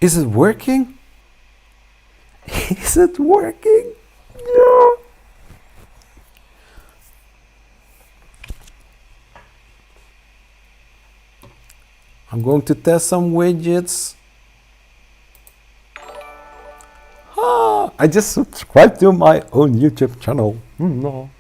Is it working? Is it working? Yeah. I'm going to test some widgets. I just subscribed to my own YouTube channel. No.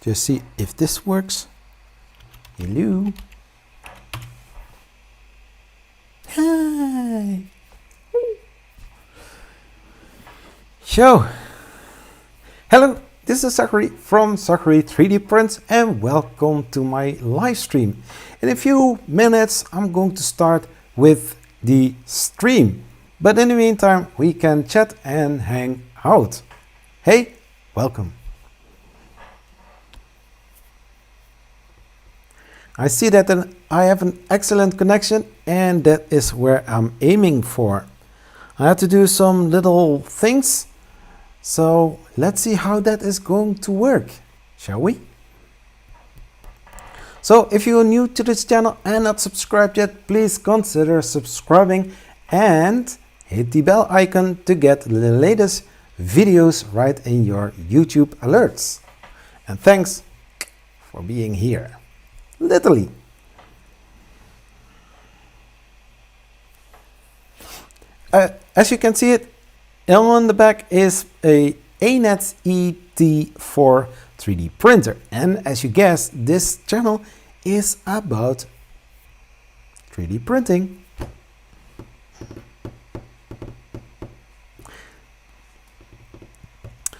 Just see if this works. Hello. Hi. So, hello, this is Zachary from Zachary 3D Prints and welcome to my live stream. In a few minutes, I'm going to start with the stream. But in the meantime, we can chat and hang out. Hey, welcome. I see that I have an excellent connection and that is where I'm aiming for. I have to do some little things, so let's see how that is going to work, shall we? So if you are new to this channel and not subscribed yet, please consider subscribing and hit the bell icon to get the latest videos right in your YouTube alerts. And thanks for being here. Literally. As you can see it, on the back is a ANET ET4 3D printer. And as you guessed, this channel is about 3D printing.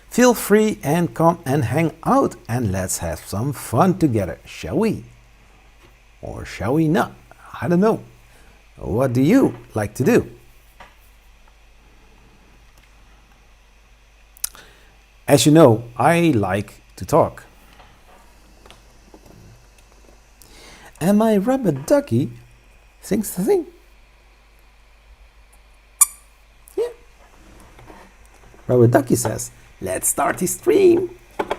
Feel free and come and hang out and let's have some fun together, shall we? Or shall we not? I don't know. What do you like to do? As you know, I like to talk. And my rubber ducky sings the thing. Yeah. Rubber ducky says, let's start the stream.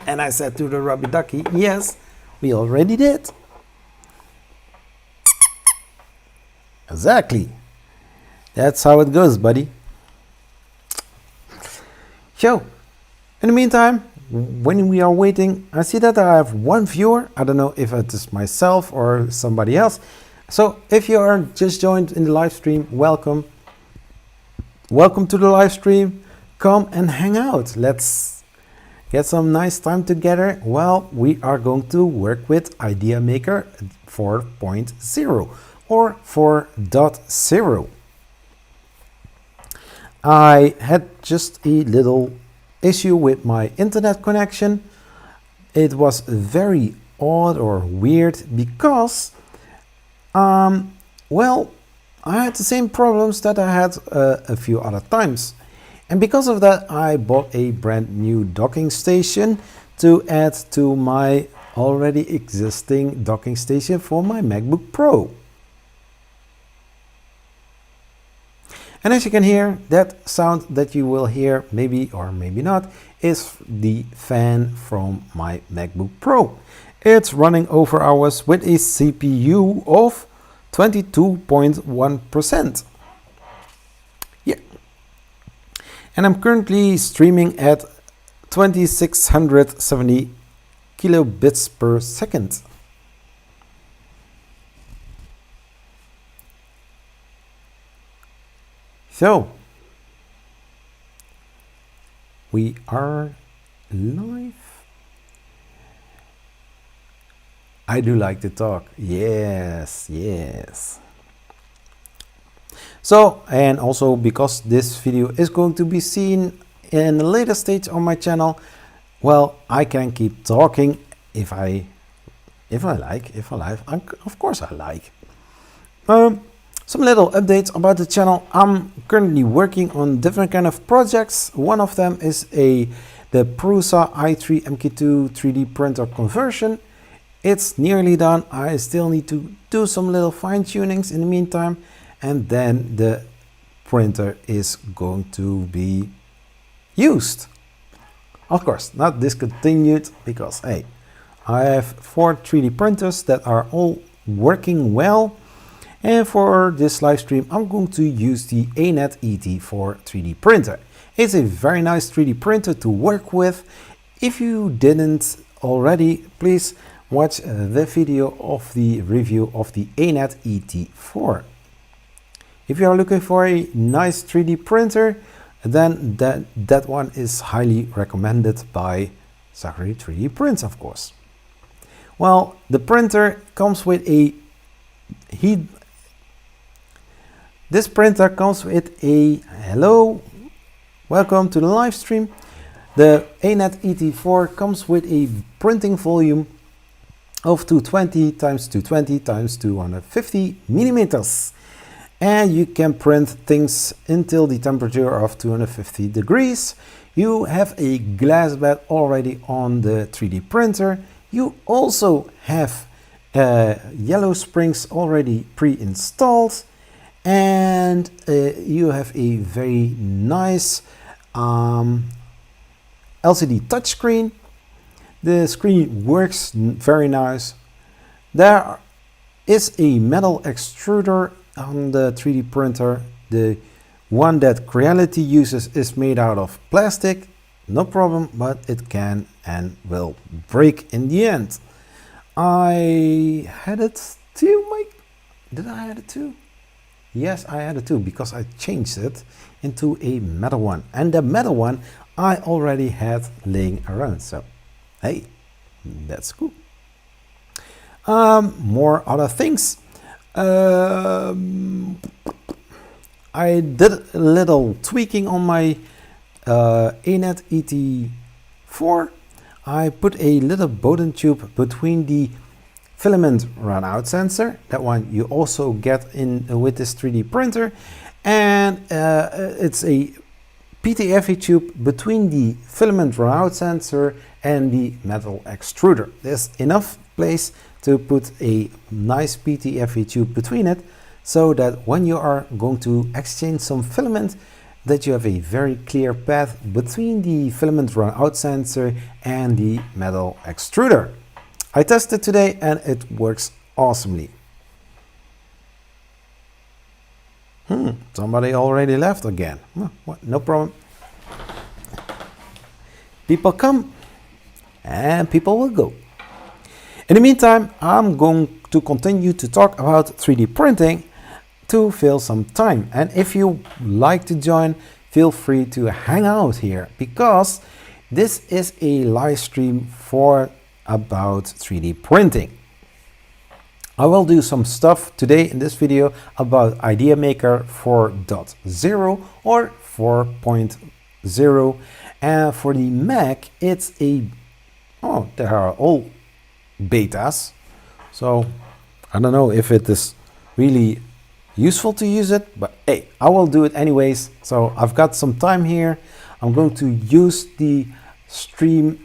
And I said to the rubber ducky, yes, we already did. Exactly. That's how it goes, buddy. So, in the meantime, when we are waiting, I see that I have one viewer. I don't know if it is myself or somebody else. So, if you are just joined in the live stream, welcome. Welcome to the live stream. Come and hang out. Let's get some nice time together. Well, we are going to work with IdeaMaker 4.0. or 4.0. I had just a little issue with my internet connection. It was very odd or weird because, well, I had the same problems that I had a few other times. And because of that, I bought a brand new docking station to add to my already existing docking station for my MacBook Pro. And as you can hear, that sound that you will hear, maybe or maybe not, is the fan from my MacBook Pro. It's running over hours with a CPU of 22.1%. Yeah. And I'm currently streaming at 2670 kilobits per second. So, we are live. I do like to talk. Yes, yes. So, and also because this video is going to be seen in a later stage on my channel, well, I can keep talking if I like. Of course I like. Some little updates about the channel. I'm currently working on different kind of projects. One of them is the Prusa i3 MK2 3D printer conversion. It's nearly done. I still need to do some little fine tunings in the meantime, and then the printer is going to be used. Of course, not discontinued, because hey, I have 4 3D printers that are all working well. And for this live stream, I'm going to use the ANET ET4 3D printer. It's a very nice 3D printer to work with. If you didn't already, please watch the video of the review of the ANET ET4. If you are looking for a nice 3D printer, then that one is highly recommended by Zachary 3D Prints, of course. Well, the printer comes with a This printer comes with a hello, welcome to the live stream. The ANET ET4 comes with a printing volume of 220 x 220 x 250 millimeters, and you can print things until the temperature of 250 degrees. You have a glass bed already on the 3D printer. You also have yellow springs already pre-installed. And you have a very nice LCD touchscreen. The screen works very nice. There is a metal extruder on the 3D printer. The one that Creality uses is made out of plastic. No problem, but it can and will break in the end. I had it too, Mike. Did I have it too? Yes, I had it too, because I changed it into a metal one. And the metal one I already had laying around. So, hey, that's cool. More other things. I did a little tweaking on my ANET ET4. I put a little Bowden tube between the filament runout sensor. That one you also get in with this 3D printer, and it's a PTFE tube between the filament runout sensor and the metal extruder. There's enough place to put a nice PTFE tube between it, so that when you are going to exchange some filament, that you have a very clear path between the filament runout sensor and the metal extruder. I tested today and it works awesomely. Somebody already left again. What? No problem. People come and people will go. In the meantime, I'm going to continue to talk about 3D printing to fill some time. And if you like to join, feel free to hang out here, because this is a live stream about 3D printing. I will do some stuff today in this video about IdeaMaker 4.0 or 4.0, and for the Mac it's there are all betas, so I don't know if it is really useful to use it, but hey, I will do it anyways. So I've got some time here. I'm going to use the stream.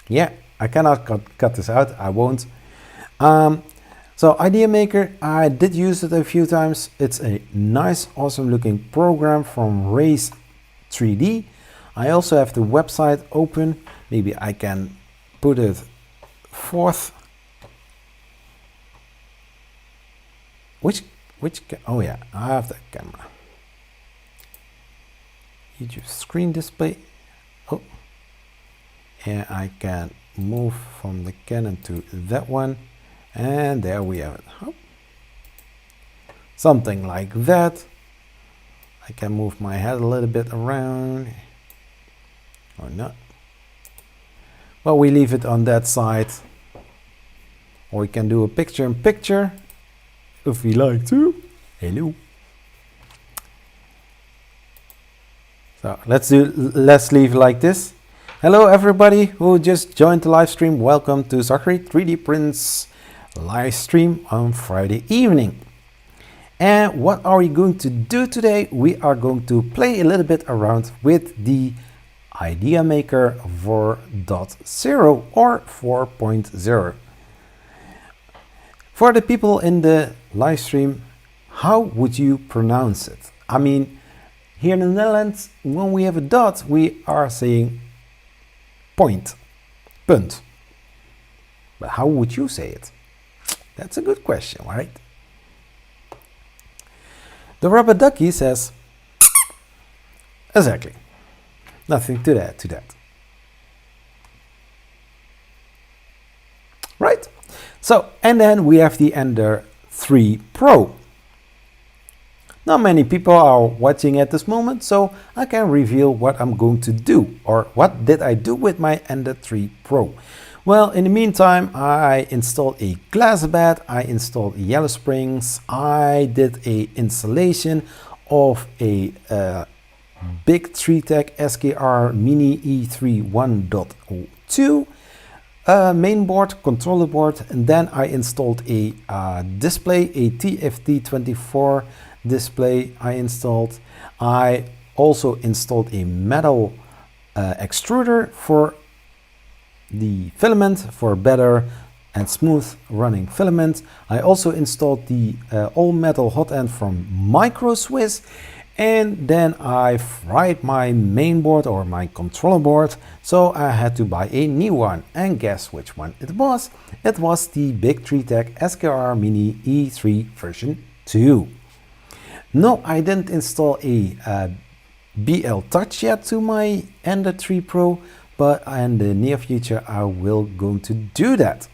Yeah, I cannot cut this out. I won't. So IdeaMaker, I did use it a few times. It's a nice, awesome looking program from Race 3D. I also have the website open. Maybe I can put it forth. Oh yeah, I have the camera. YouTube screen display. Oh, and I can move from the Canon to that one, and there we have it. Oh. Something like that. I can move my head a little bit around, or not. Well, we leave it on that side, or we can do a picture in picture. if we like to. Hello. So let's leave like this. Hello everybody who just joined the live stream. Welcome to Zachary 3D Prints live stream on Friday evening. And what are we going to do today? We are going to play a little bit around with the IdeaMaker 4.0 or 4.0. For the people in the live stream, how would you pronounce it? I mean, here in the Netherlands, when we have a dot, we are saying point, punt. But how would you say it? That's a good question, right? The rubber ducky says, exactly. Nothing to that. Right? So, and then we have the Ender 3 Pro. Not many people are watching at this moment, so I can reveal what I'm going to do, or what did I do with my Ender 3 Pro. Well, in the meantime, I installed a glass bed, I installed yellow springs, I did a installation of a big 3-tech SKR Mini E3 1.02 mainboard, controller board, and then I installed a display, a TFT24 display I also installed a metal extruder for the filament, for better and smooth running filament. I also installed the all metal hot end from Micro Swiss, and then I fried my mainboard or my controller board, so I had to buy a new one. And guess which one it was? It was the big 3-tech SKR Mini E3 version 2. No, I didn't install a BL Touch yet to my Ender 3 Pro, but in the near future I will go to do that.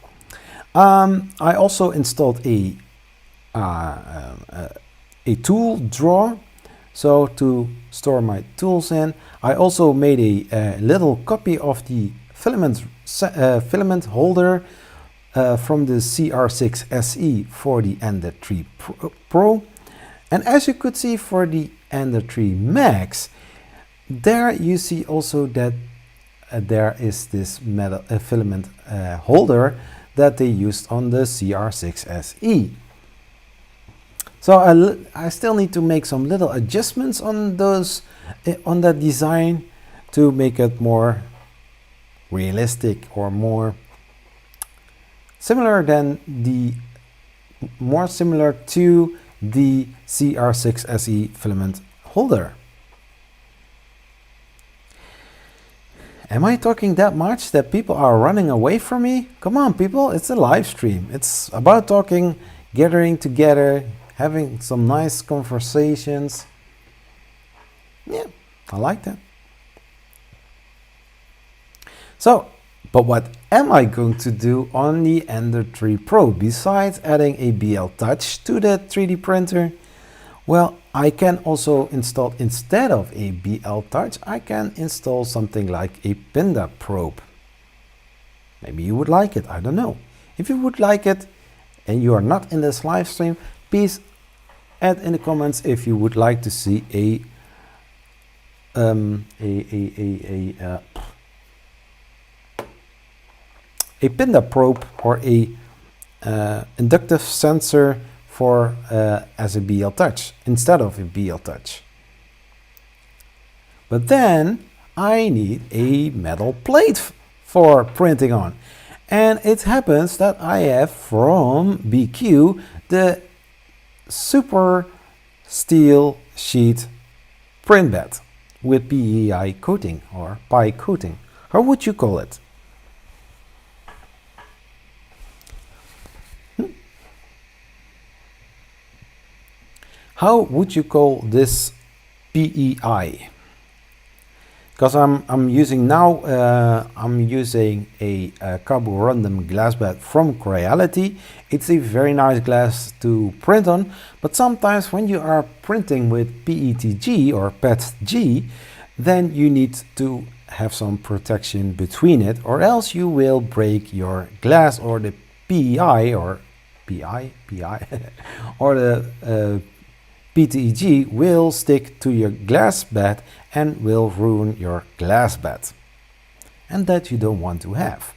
I also installed a tool drawer, so to store my tools in. I also made a little copy of the filament holder from the CR6 SE for the Ender 3 Pro. And as you could see for the Ender 3 Max, there you see also that there is this metal filament holder that they used on the CR6 SE. So I still need to make some little adjustments on on that design to make it more realistic or more similar to the CR6 SE filament holder. Am I talking that much that people are running away from me? Come on, people, it's a live stream. It's about talking, gathering together, having some nice conversations. Yeah, I like that. So, but what am I going to do on the Ender 3 Pro besides adding a BL Touch to the 3D printer? Well, I can also install, instead of a BL Touch, I can install something like a Pinda probe. Maybe you would like it, I don't know. If you would like it and you are not in this live stream, please add in the comments if you would like to see a Pinda probe or a inductive sensor for as a BL Touch instead of a BL Touch. But then I need a metal plate for printing on, and it happens that I have from BQ the super steel sheet print bed with PEI coating or pi coating. How would you call it? How would you call this PEI? Because I'm using now a carborundum glass bed from Creality. It's a very nice glass to print on, but sometimes when you are printing with PETG or PETG, then you need to have some protection between it, or else you will break your glass or the PEI or or the PTEG will stick to your glass bed and will ruin your glass bed. And that you don't want to have.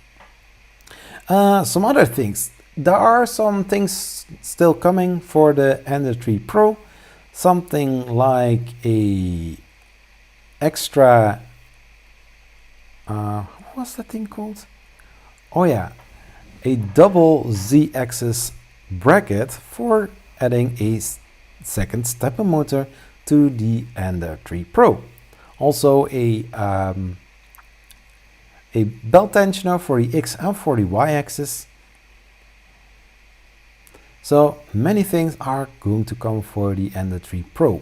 Some other things. There are some things still coming for the Ender 3 Pro. Something like a extra, what's that thing called? Oh yeah, a double Z-axis bracket for adding a second stepper motor to the Ender 3 Pro. Also a belt tensioner for the X and for the Y axis. So many things are going to come for the Ender 3 Pro.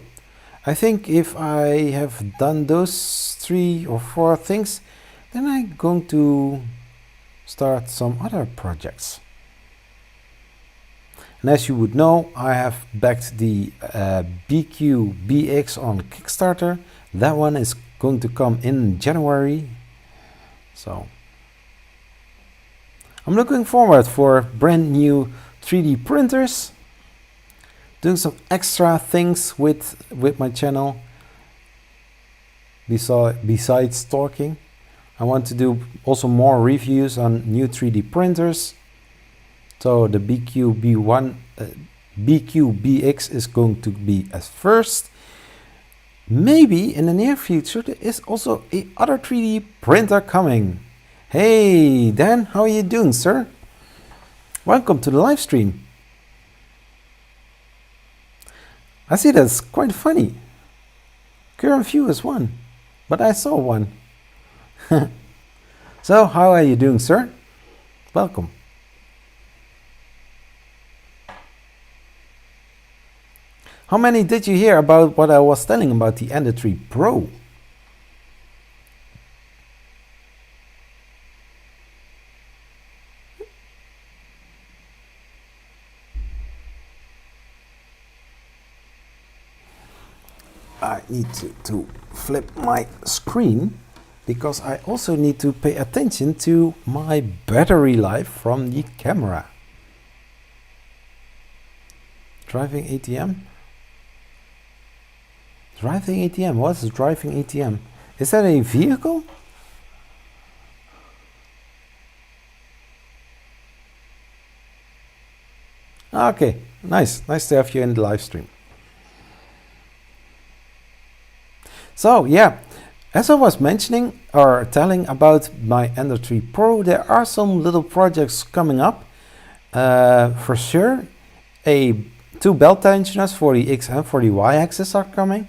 I think if I have done those 3 or 4 things, then I'm going to start some other projects. And as you would know, I have backed the BQ-BX on Kickstarter. That one is going to come in January. So I'm looking forward for brand new 3D printers, doing some extra things with my channel. Besides talking, I want to do also more reviews on new 3D printers. So the BQ-BX is going to be as first. Maybe in the near future there is also a other 3D printer coming. Hey Dan, how are you doing, sir? Welcome to the live stream. I see that's quite funny. Current view is 1, but I saw 1. So how are you doing, sir? Welcome. How many did you hear about what I was telling about the Ender 3 Pro? I need to flip my screen because I also need to pay attention to my battery life from the camera. Driving ATM? Driving ATM? What's driving ATM? Is that a vehicle? Okay, nice to have you in the live stream. So yeah, as I was mentioning or telling about my Ender 3 Pro, there are some little projects coming up. For sure, 2 belt tensioners for the X and for the Y axis are coming,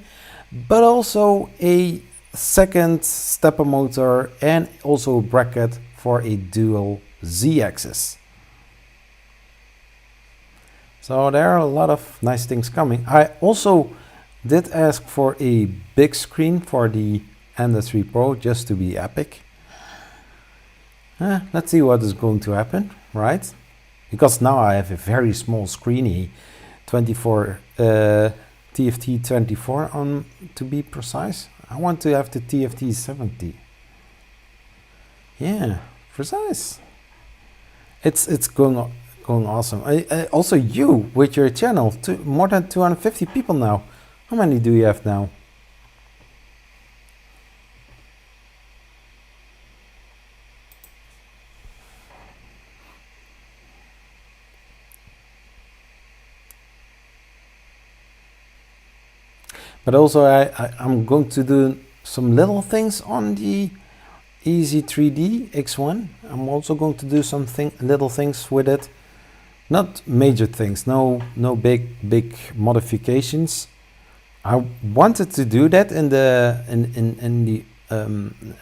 but also a second stepper motor and also a bracket for a dual Z axis. So there are a lot of nice things coming. I also did ask for a big screen for the Ender 3 Pro just to be epic. Let's see what is going to happen, right? Because now I have a very small screen, 24 TFT 24 on to be precise. I want to have the TFT 70. Yeah, precise. It's going awesome. Also you with your channel, more than 250 people now. How many do you have now? But also I'm going to do some little things on the Z3D X1. I'm also going to do some little things with it. Not major things, no big modifications. I wanted to do that in the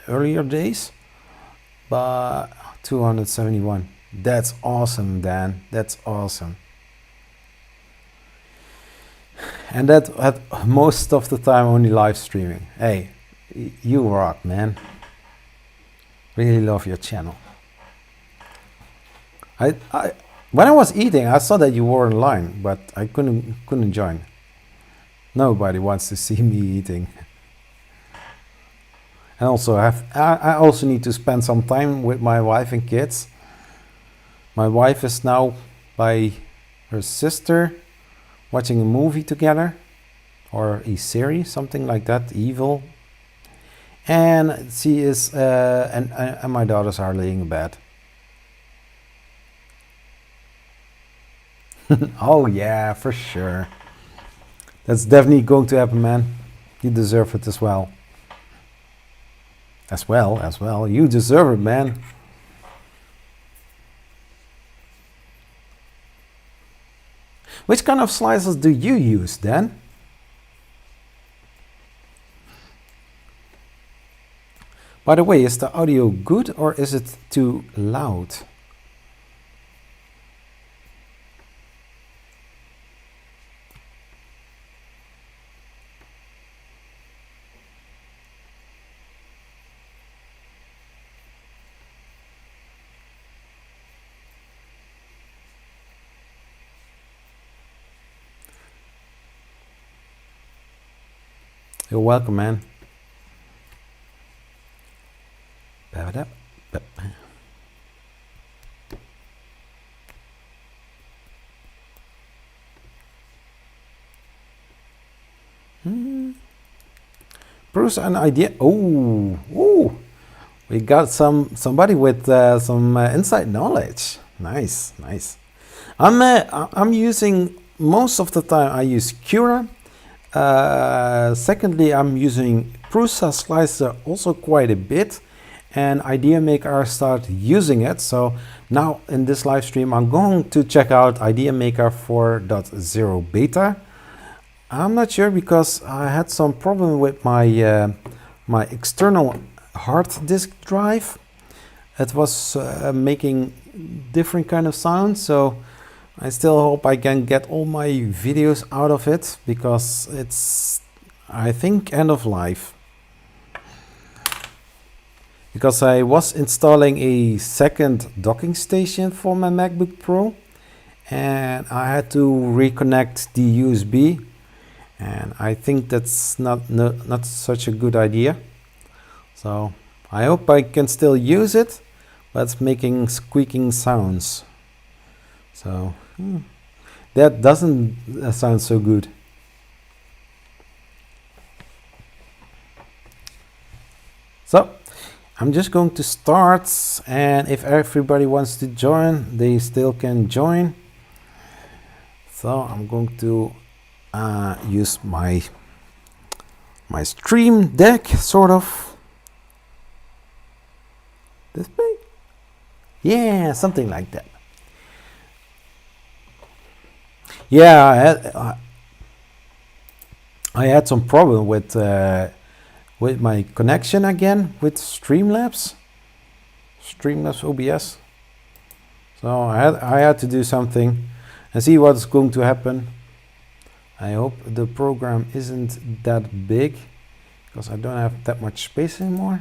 earlier days, but 271. That's awesome, Dan. That's awesome. And that at most of the time only live streaming. Hey, you rock, man. Really love your channel. When I was eating, I saw that you were online, but I couldn't join. Nobody wants to see me eating. And also I also need to spend some time with my wife and kids. My wife is now by her sister watching a movie together, or a series, something like that, evil. And she is, and my daughters are laying in bed. Oh yeah, for sure. That's definitely going to happen, man. You deserve it as well. As well. You deserve it, man. Which kind of slicers do you use, Dan? By the way, is the audio good or is it too loud? You're welcome, man. Bruce, an idea. Oh, we got somebody with some inside knowledge. Nice. I'm using, most of the time I use Cura. Secondly, I'm using Prusa Slicer also quite a bit, and IdeaMaker start using it. So now in this live stream, I'm going to check out IdeaMaker 4.0 beta. I'm not sure because I had some problem with my my external hard disk drive. It was making different kind of sounds, so I still hope I can get all my videos out of it, because it's, I think, end of life. Because I was installing a second docking station for my MacBook Pro, and I had to reconnect the USB, and I think that's not such a good idea. So I hope I can still use it, but it's making squeaking sounds. So that doesn't sound so good. So I'm just going to start, and if everybody wants to join, they still can join. So I'm going to use my stream deck, sort of. This big? Yeah, something like that. Yeah, I had some problem with my connection again with Streamlabs OBS. So I had to do something and see what's going to happen. I hope the program isn't that big, because I don't have that much space anymore.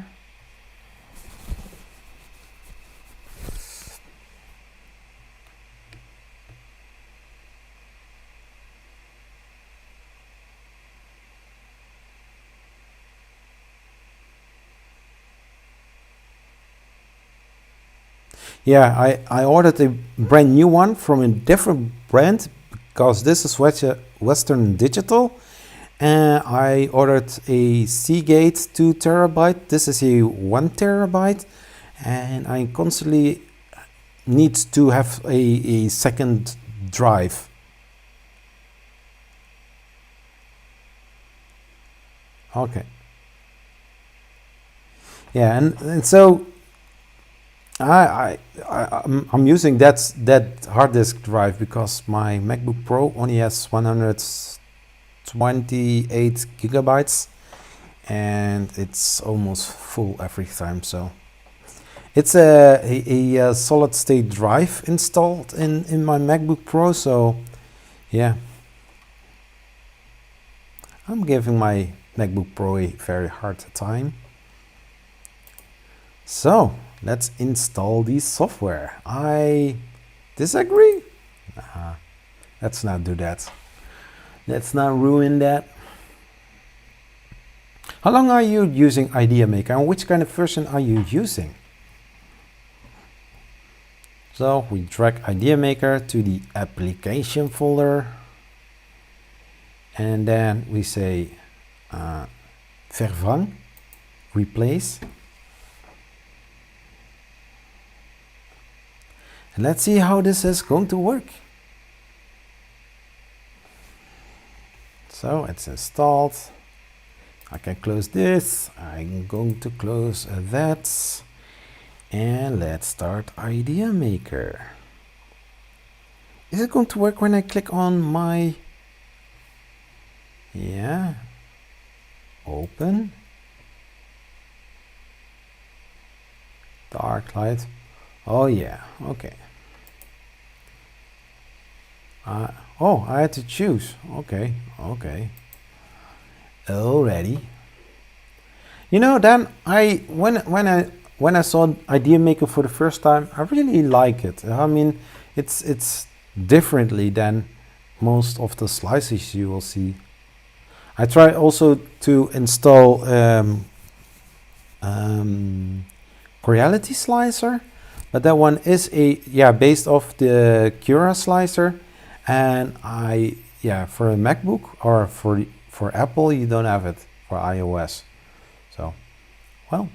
Yeah, I ordered a brand new one from a different brand, because this is Western Digital, and I ordered a Seagate 2 terabyte. This is a 1 terabyte, and I constantly need to have a second drive. Okay. Yeah, and so I'm using that hard disk drive because my MacBook Pro only has 128 gigabytes, and it's almost full every time. So it's a solid state drive installed in my MacBook Pro. So yeah, I'm giving my MacBook Pro a very hard time. So let's install the software. I disagree. Let's not do that. Let's not ruin that. How long are you using IdeaMaker, and which kind of version are you using? So we drag IdeaMaker to the application folder, and then we say vervang, replace. And let's see how this is going to work. So it's installed. I can close this. I'm going to close that. And let's start IdeaMaker. Is it going to work when I click on my... Yeah. Open. Dark light. Oh yeah, okay. Oh, I had to choose. Okay, okay. Already. You know, then when I saw IdeaMaker for the first time, I really like it. I mean, it's differently than most of the slices you will see. I tried also to install Reality Slicer, but that one is based off the Cura slicer, and for a MacBook or for Apple you don't have it for iOS. So, well,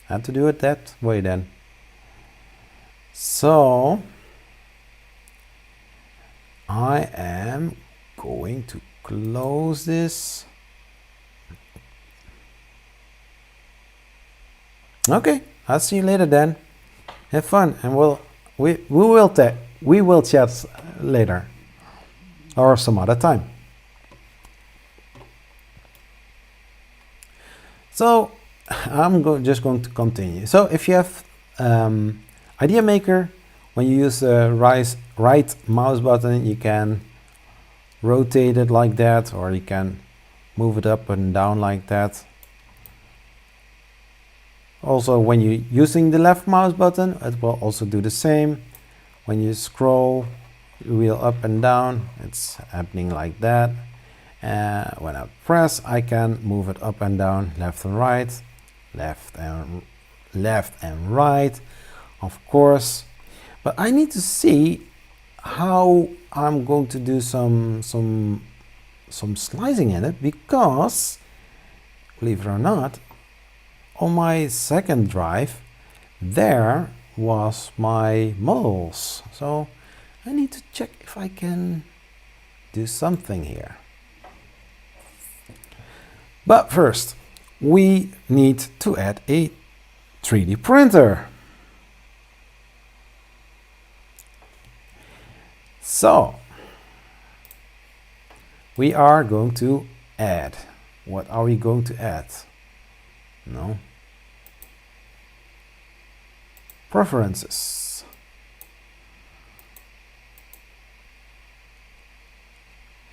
I had to do it that way then. So I am going to close this. Okay, I'll see you later then. Have fun, and we will chat later or some other time. So I'm just going to continue. So if you have IdeaMaker, when you use the right mouse button, you can rotate it like that, or you can move it up and down like that. Also, when you're using the left mouse button, it will also do the same. When you scroll the wheel up and down, it's happening like that. When I press, I can move it up and down, left and right, left and right, of course. But I need to see how I'm going to do some slicing in it, because, believe it or not, on my second drive, there was my models. So I need to check if I can do something here. But first, we need to add a 3D printer. So we are going to add. What are we going to add? No. Preferences.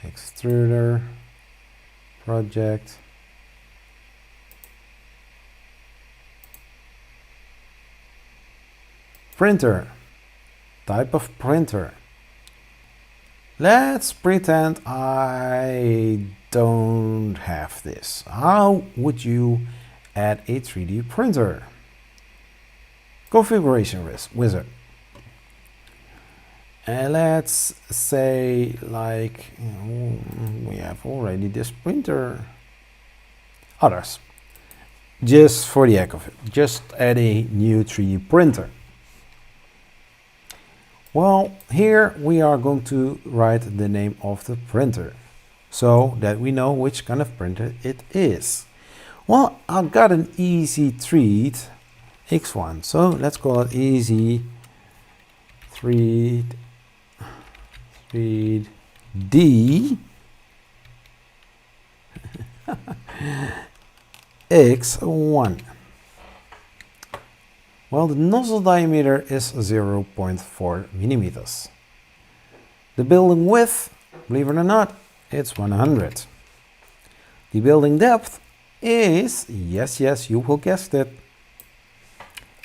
Extruder. Project. Printer. Type of printer. Let's pretend I don't have this. How would you add a 3D printer? Configuration wizard. And let's say, like, we have already this printer. Others. Just for the heck of it. Just add a new 3D printer. Well, here we are going to write the name of the printer so that we know which kind of printer it is. Well, I've got an Easy Treat X1, so let's call it Easy 3D X1. Well, the nozzle diameter is 0.4 millimeters. The building width, believe it or not, it's 100. The building depth is, yes, you will guess it,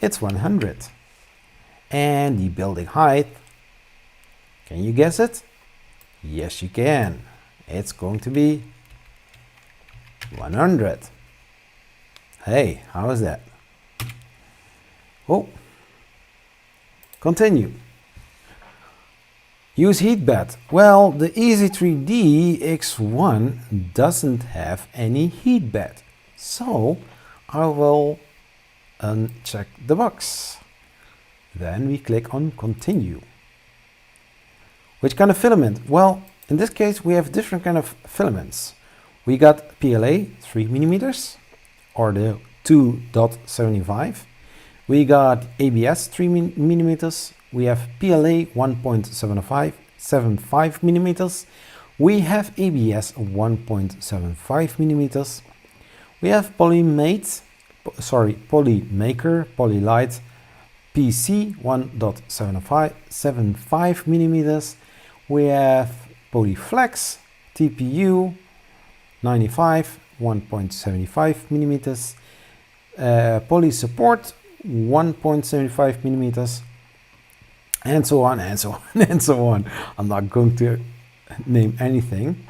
it's 100. And the building height, can you guess it? Yes, you can. It's going to be 100. Hey, how is that? Oh, continue. Use heat bed. Well, the Z3D X1 doesn't have any heat bed. So I will uncheck the box. Then we click on continue. Which kind of filament? Well, in this case we have different kind of filaments. We got PLA 3mm or the 2.75. We got ABS 3mm. We have PLA 1.75mm. We have ABS 1.75mm. We have Polymaker, Polylight PC 1.75mm. We have Polyflex TPU 95 1.75mm. Poly support 1.75mm, and so on and so on and so on. I'm not going to name anything,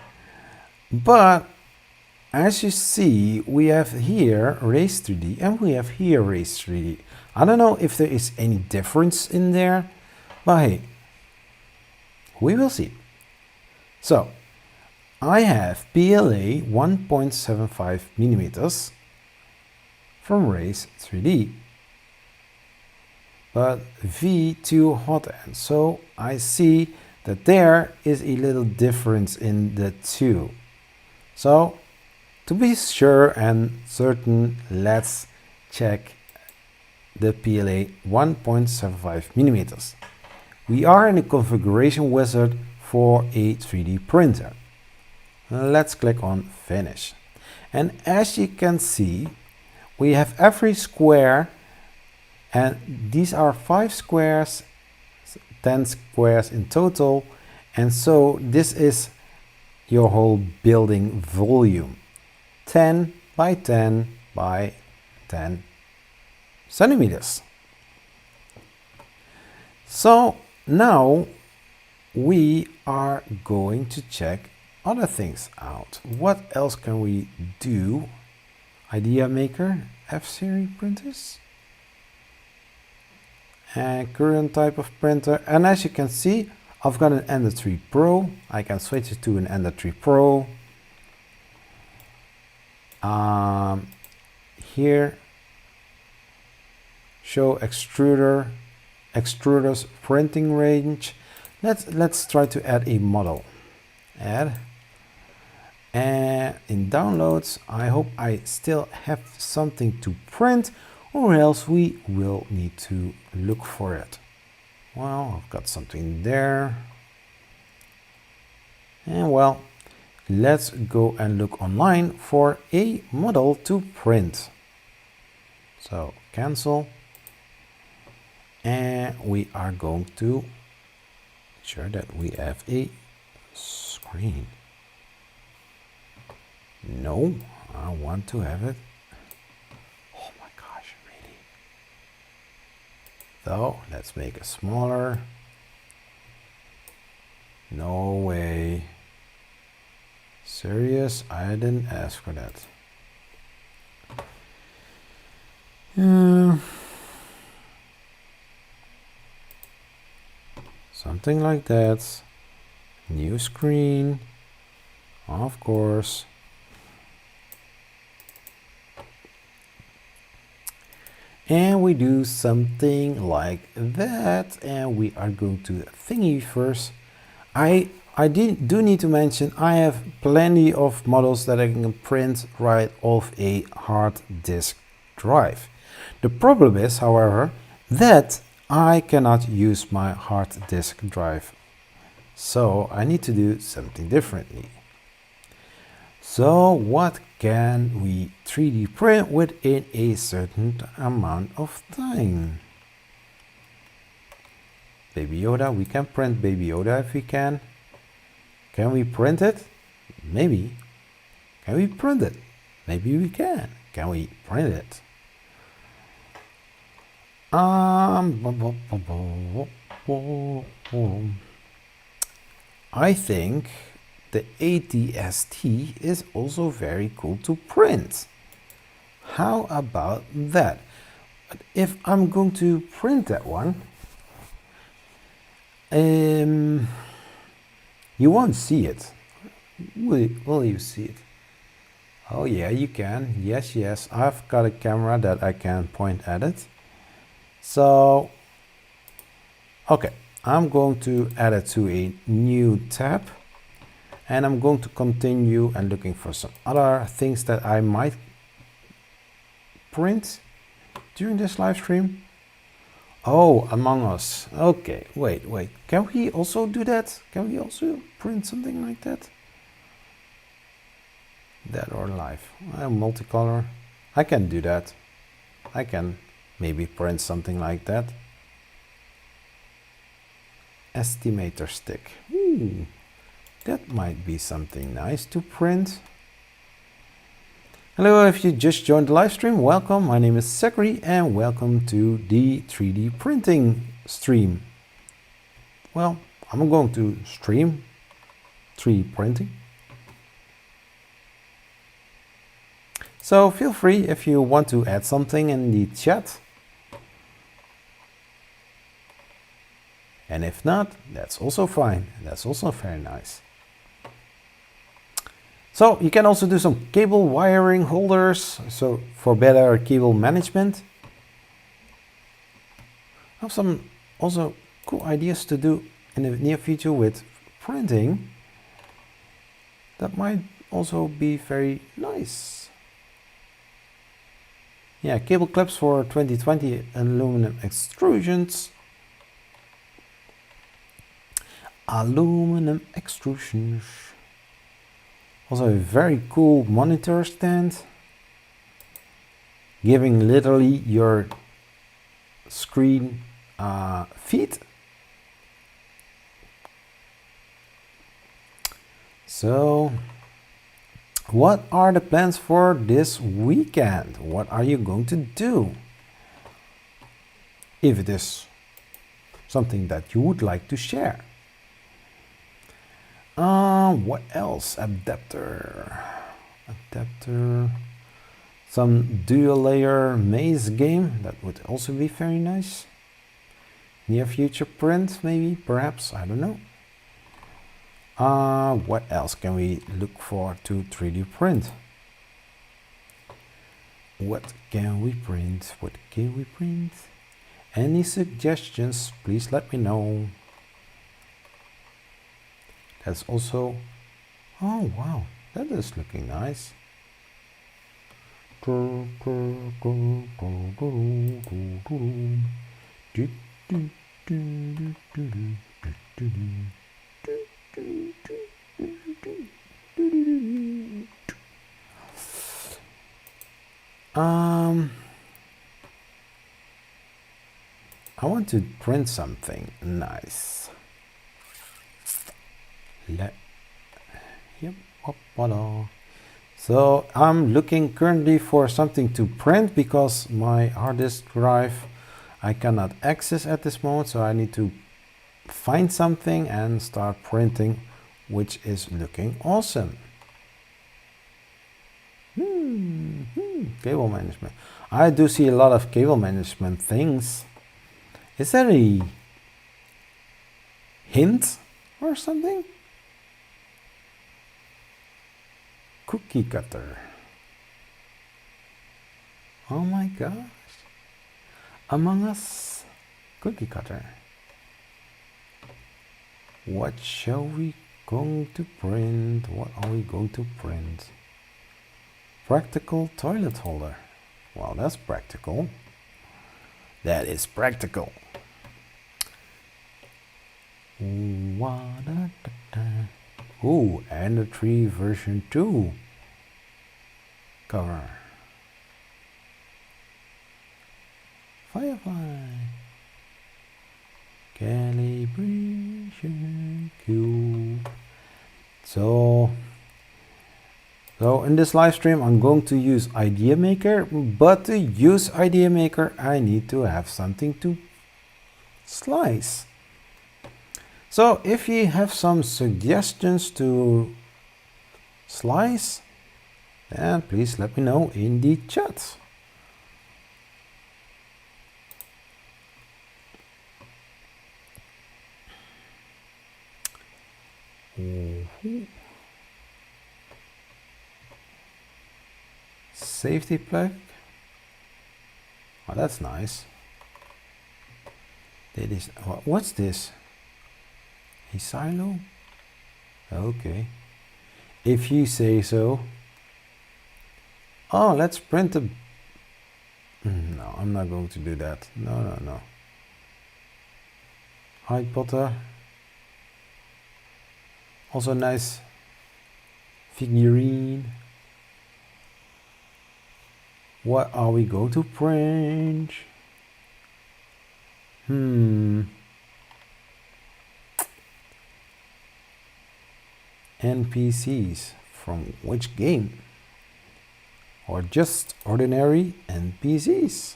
but as you see, we have here Z3D and we have here Z3D. I don't know if there is any difference in there, but hey, we will see. So I have PLA 1.75mm from Z3D, but V2 hot end. So I see that there is a little difference in the two. So to be sure and certain, let's check the PLA 1.75mm. We are in a configuration wizard for a 3D printer. Let's click on finish. And as you can see, we have every square, and these are 5 squares, 10 squares in total. And so this is your whole building volume. 10 by 10 by 10 centimeters. So now we are going to check other things out. What else can we do? IdeaMaker, F-series printers, and current type of printer. And as you can see, I've got an Ender 3 Pro. I can switch it to an Ender 3 Pro. Here, show extruders printing range. Let's try to add a model. Add. And in downloads, I hope I still have something to print, or else we will need to look for it. Well, I've got something there. And well, let's go and look online for a model to print. So cancel. And we are going to ensure that we have a screen. No, I want to have it. Oh my gosh, really? So let's make it smaller. No way. Serious? I didn't ask for that. Something like that. New screen. Of course. And we do something like that, and we are going to Thingiverse. I do need to mention I have plenty of models that I can print right off a hard disk drive. The problem is, however, that I cannot use my hard disk drive. So I need to do something differently. So what can we 3D print within a certain amount of time? Baby Yoda, we can print Baby Yoda if we can. Can we print it? Maybe. Can we print it? Maybe we can. Can we print it? I think the ATST is also very cool to print. How about that? If I'm going to print that one, You won't see it. Will you see it? Oh yeah, you can. Yes, yes. I've got a camera that I can point at it. So, okay. I'm going to add it to a new tab. And I'm going to continue and looking for some other things that I might print during this live stream. Oh, Among Us. Okay, wait. Can we also do that? Can we also print something like that? Dead or alive? Multicolor. I can do that. I can maybe print something like that. Estimator stick. Ooh, that might be something nice to print. Hello, if you just joined the live stream, welcome. My name is Zachary and welcome to the 3D printing stream. Well, I'm going to stream 3D printing. So feel free if you want to add something in the chat. And if not, that's also fine. That's also very nice. So you can also do some cable wiring holders, so for better cable management. I have some also cool ideas to do in the near future with printing. That might also be very nice. Yeah, cable clips for 2020 aluminum extrusions. Aluminum extrusions. Also a very cool monitor stand, giving literally your screen feed. So, what are the plans for this weekend? What are you going to do? If it is something that you would like to share. What else? Adapter. Some dual layer maze game. That would also be very nice. Near future print, maybe, perhaps, I don't know. What else can we look for to 3D print? What can we print? What can we print? Any suggestions? Please let me know. That's also, oh wow, that is looking nice. I want to print something nice. So I'm looking currently for something to print because my hard disk drive I cannot access at this moment, so I need to find something and start printing, which is looking awesome. Cable management. I do see a lot of cable management things. Is there a hint or something? Cookie cutter. Oh my gosh. Among Us cookie cutter. What shall we going to print? What are we going to print? Practical toilet holder. Well, that's practical. That is practical. Ooh, Ender 3 version 2 cover. Firefly. Calibration cube. So in this live stream I'm going to use IdeaMaker, but to use IdeaMaker I need to have something to slice. So if you have some suggestions to slice, then please let me know in the chat. Safety plug. Oh, that's nice. What's this? A silo? Okay. If you say so. Oh, let's print a... No, I'm not going to do that. No. Hi, Potter. Also nice figurine. What are we going to print? NPCs from which game? Or just ordinary NPCs?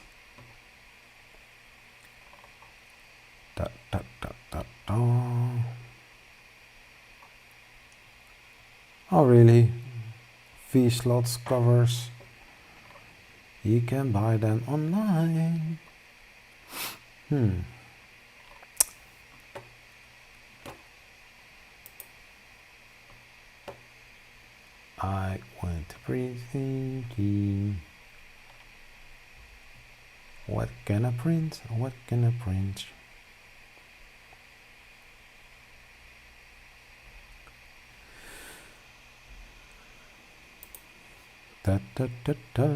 Da, da, da, da, da. Oh really? V-slots covers. You can buy them online. I want to print thinking. What can I print? What can I print? Da da da da.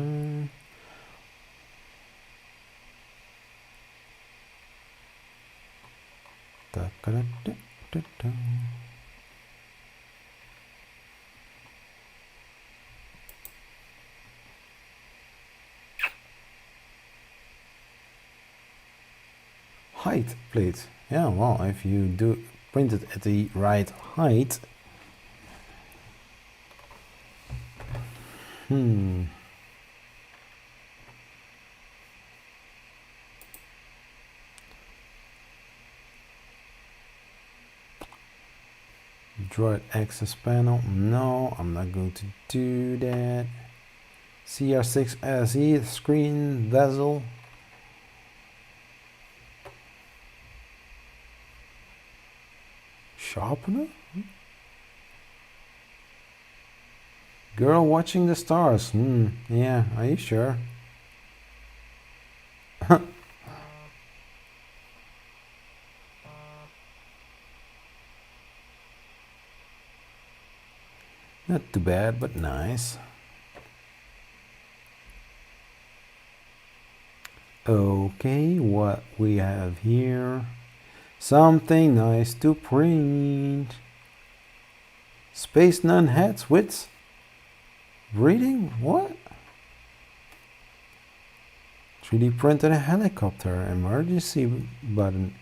Da da da da da. Height plate. Yeah, well, if you do print it at the right height. Droid access panel. No, I'm not going to do that. CR6 SE screen bezel. Sharpener? Girl watching the stars. Yeah, are you sure? Not too bad, but nice. Okay, what we have here? Something nice to print. Space Nun hats with reading? What? 3D printed a helicopter. Emergency button.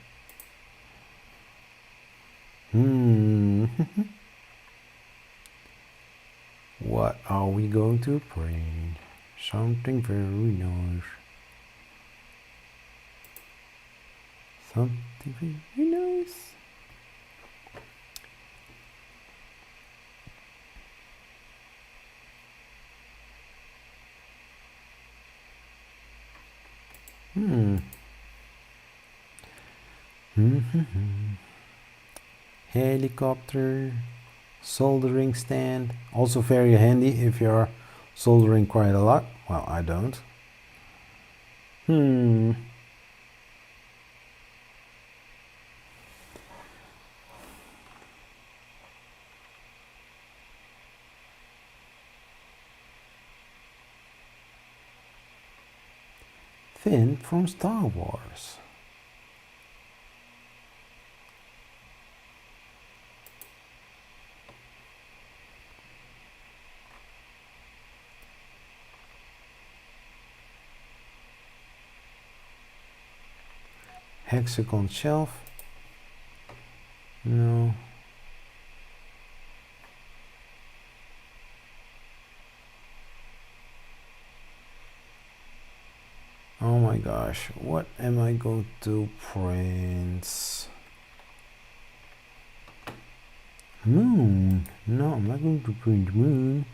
What are we going to print? Something very nice. Something very nice. Helicopter, soldering stand, also very handy if you're soldering quite a lot. Well, I don't. Finn from Star Wars. Hexagon shelf. No. Oh my gosh, what am I going to print? Moon. No, I'm not going to print moon.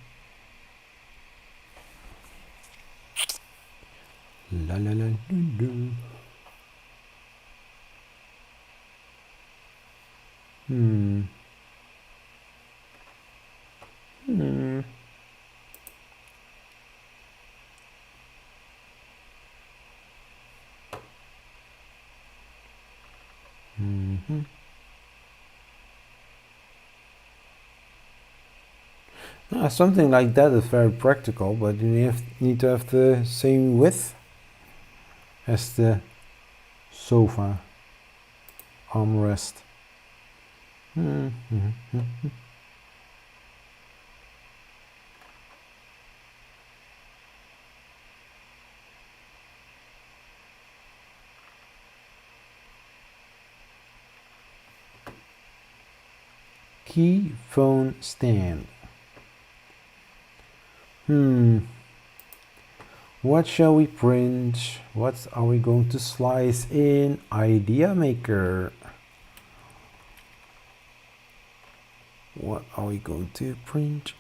La la la do do. Something like that is very practical, but you need to have the same width as the sofa armrest. Key phone stand. What shall we print? What are we going to slice in IdeaMaker? What are we going to print?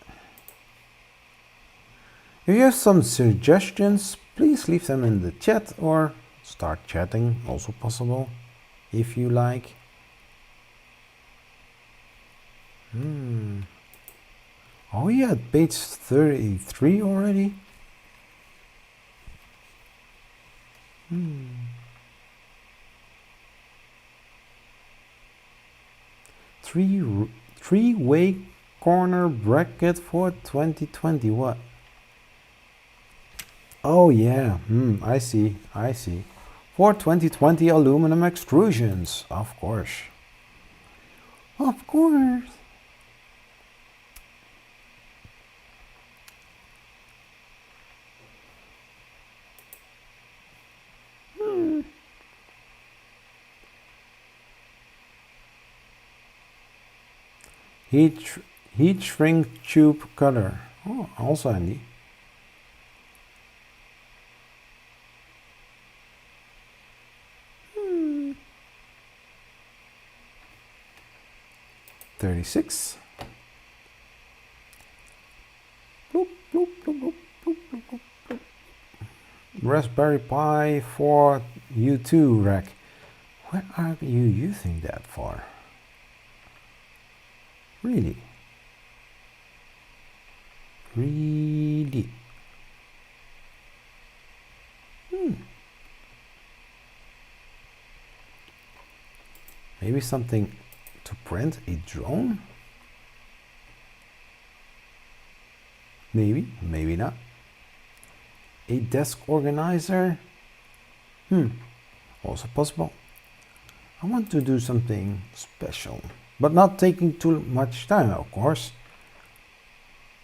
If you have some suggestions, please leave them in the chat or start chatting, also possible, if you like. Are we at page 33 already? Three-way corner bracket for 2020. What? Oh yeah, I see. For 2020 aluminum extrusions, of course. Of course. Heat shrink tube cutter. Oh, also handy. $36. Bloop, bloop, bloop, bloop, bloop, bloop, bloop, bloop. Raspberry Pi for U2 rack. What are you using that for? Really? Really? Maybe something to print a drone? Maybe, maybe not. A desk organizer? Also possible. I want to do something special, but not taking too much time, of course.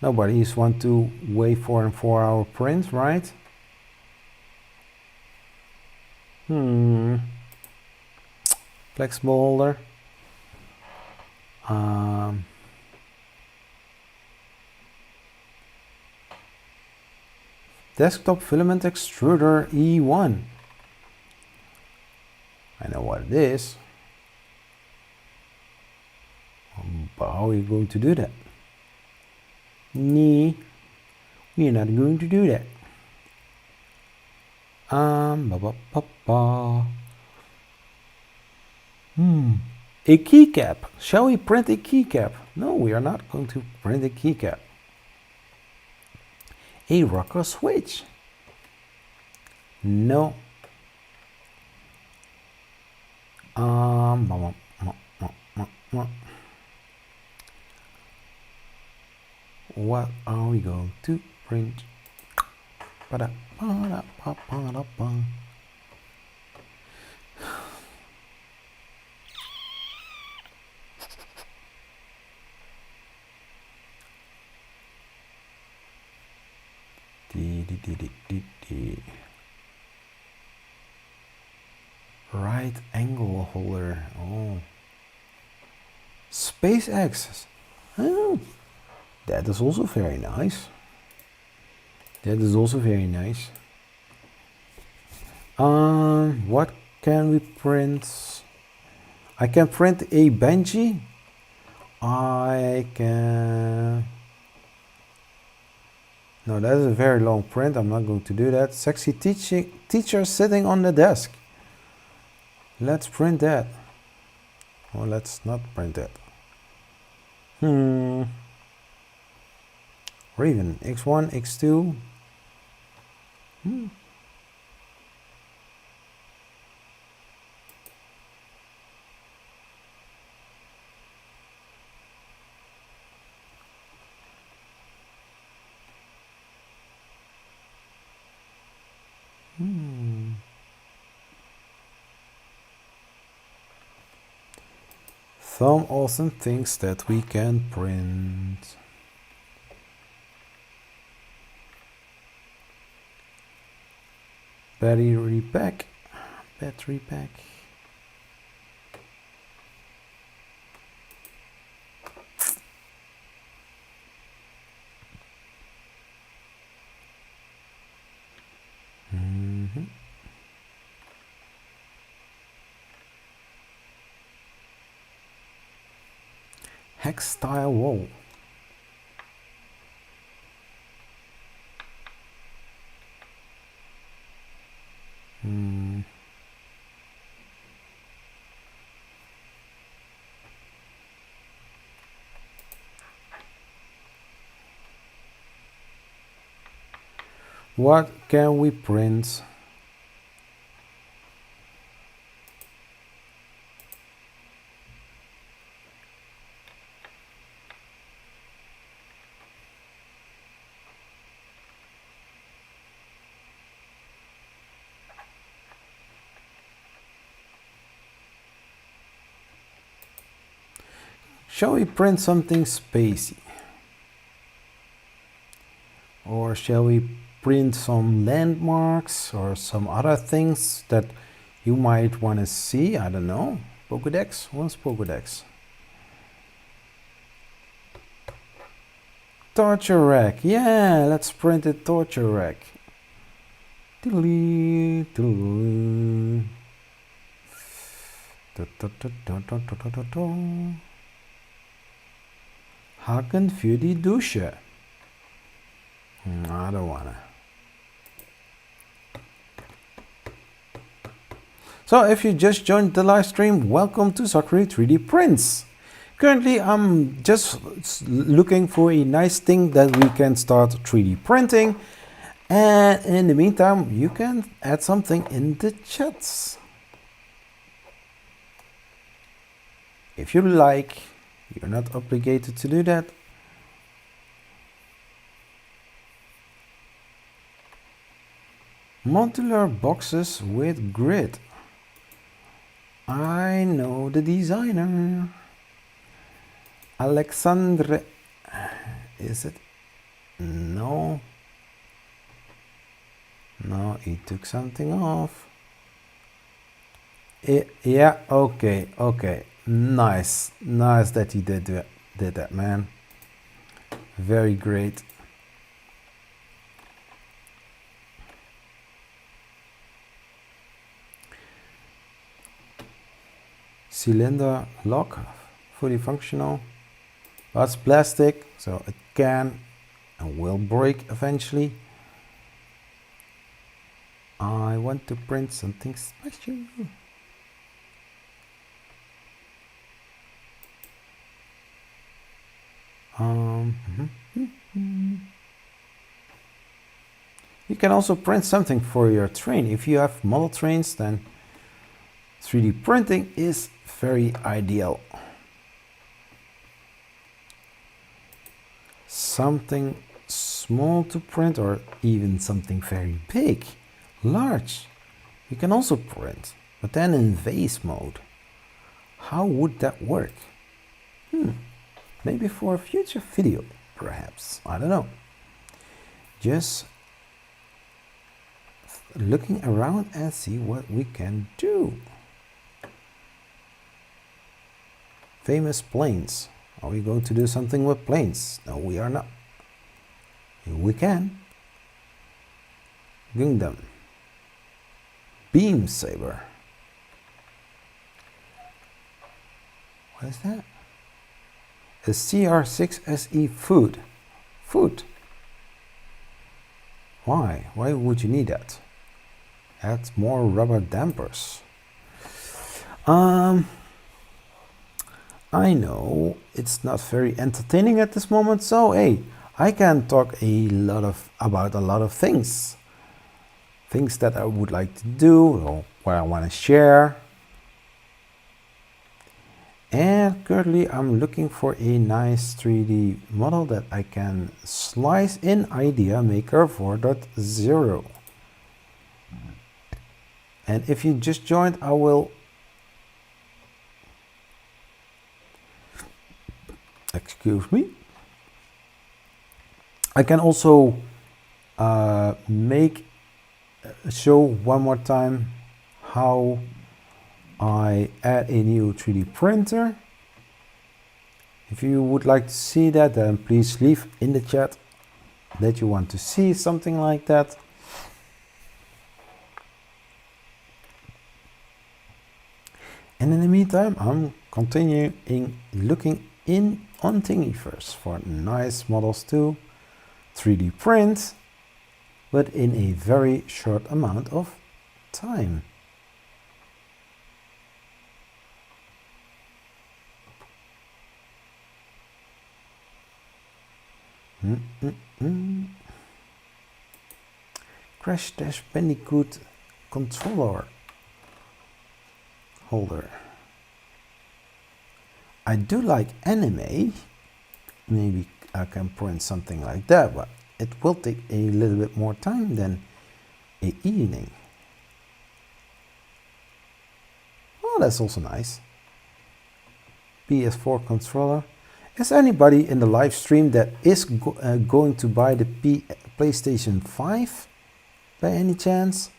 Nobody's want to wait for a 4-hour print, right? Flexible holder. Desktop filament extruder E1. I know what it is. But how are you going to do that? Nee, we're not going to do that. A keycap. Shall we print a keycap? No, we are not going to print a keycap. A rocker switch. No. What are we going to print? Right angle holder. Oh. Space axis. Oh. That is also very nice. What can we print? I can print a Benji. I can... No, that is a very long print. I'm not going to do that. Sexy teacher sitting on the desk. Let's print that. Or let's not print that. Raven, X1, X2. some awesome things that we can print. Battery pack. Hex style wall. What can we print? Shall we print something spacey? Or shall we print some landmarks or some other things that you might want to see? I don't know. Pokédex? What's Pokédex? Torture rack. Yeah, let's print a torture rack. Haken für die Dusche. I don't wanna. So if you just joined the live stream, welcome to Zachary 3D Prints. Currently I'm just looking for a nice thing that we can start 3D printing, and in the meantime you can add something in the chats if you like. You're not obligated to do that. Modular boxes with grid. I know the designer. Alexandre. Is it? No. No, he took something off. Yeah, okay. Nice that you did that, man. Very great. Cylinder lock, fully functional. That's plastic, so it can and will break eventually. I want to print something special. You can also print something for your train. If you have model trains, then 3D printing is very ideal. Something small to print, or even something very big, large. You can also print, but then in vase mode. How would that work? Maybe for a future video, perhaps. I don't know. Just looking around and see what we can do. Famous planes. Are we going to do something with planes? No, we are not. We can. Gundam. Beam saber. What is that? A CR6SE food. Why? Why would you need that? Add more rubber dampers. I know it's not very entertaining at this moment, so hey, I can talk about a lot of things that I would like to do or what I want to share. And currently I'm looking for a nice 3D model that I can slice in IdeaMaker 4.0. And if you just joined, I will excuse me. I can also show one more time how I add a new 3D printer. If you would like to see that, then please leave in the chat that you want to see something like that. And in the meantime, I'm continuing looking on Thingiverse for nice models to 3D print, but in a very short amount of time. Crash Dash Bandicoot controller holder. I do like anime. Maybe I can print something like that, but it will take a little bit more time than an evening. Oh, that's also nice. PS4 controller. Is anybody in the live stream that is going to buy the PlayStation 5 by any chance?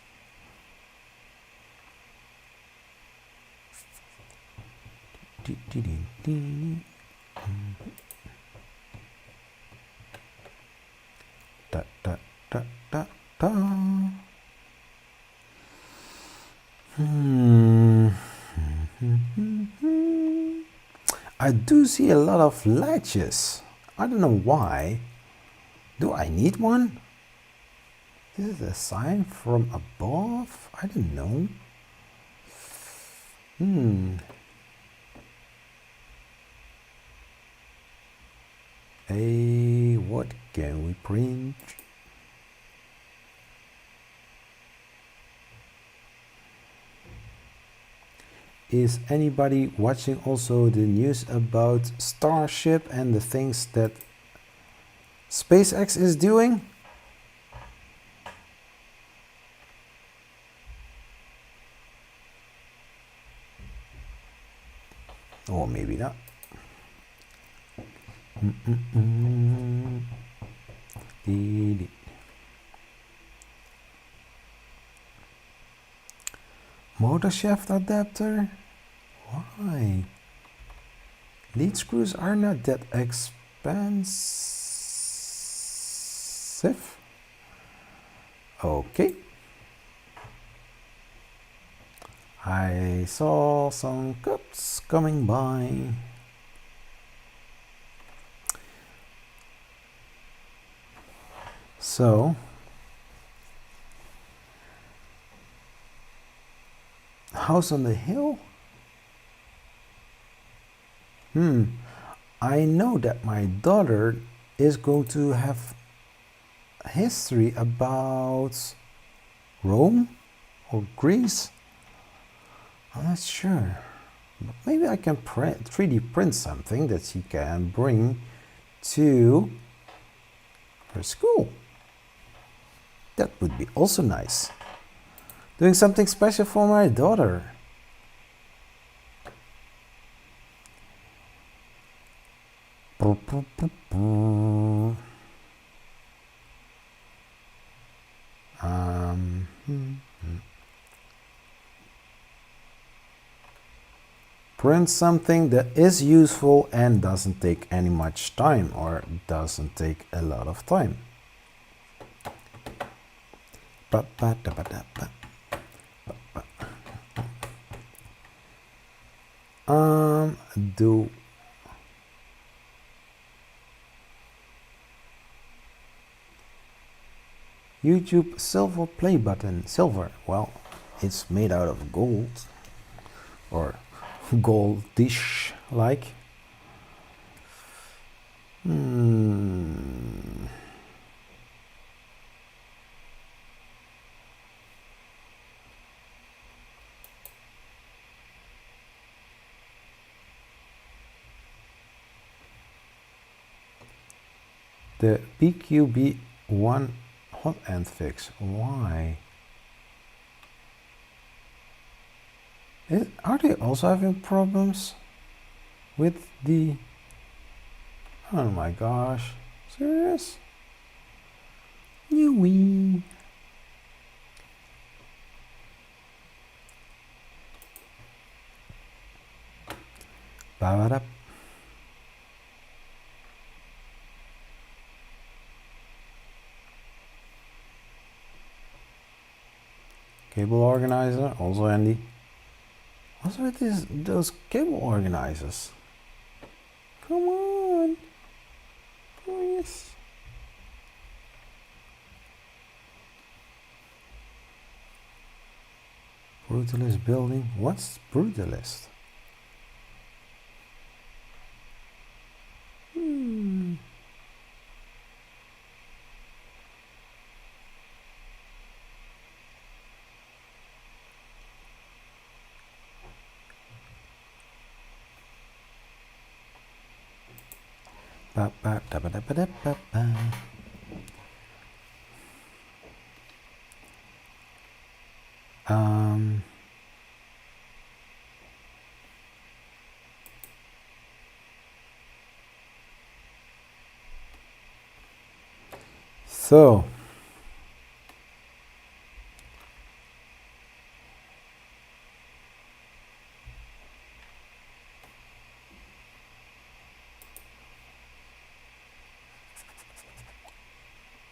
Da, da, da, da, da. I do see a lot of latches. I don't know why. Do I need one? Is it a sign from above? I don't know. Hey, what can we print? Is anybody watching also the news about Starship and the things that SpaceX is doing? Or maybe not. Motor shaft adapter? Why? Lead screws are not that expensive. Okay. I saw some cups coming by. So, house on the hill? I know that my daughter is going to have history about Rome or Greece. I'm not sure. But maybe I can 3D print something that she can bring to her school. That would be also nice. Doing something special for my daughter. Print something that is useful and doesn't take any much time, or doesn't take a lot of time. Do YouTube silver play button. Silver, well, it's made out of gold, or goldish like. The BQB1 hot end fix. Why? Are they also having problems with the Oh my gosh. Serious? You wee. Ba-ba-da. Cable organizer, also handy. What's with those cable organizers? Come on. Please. Brutalist building. What's Brutalist? Ba, ba, da, ba, da, ba, da, ba, ba. So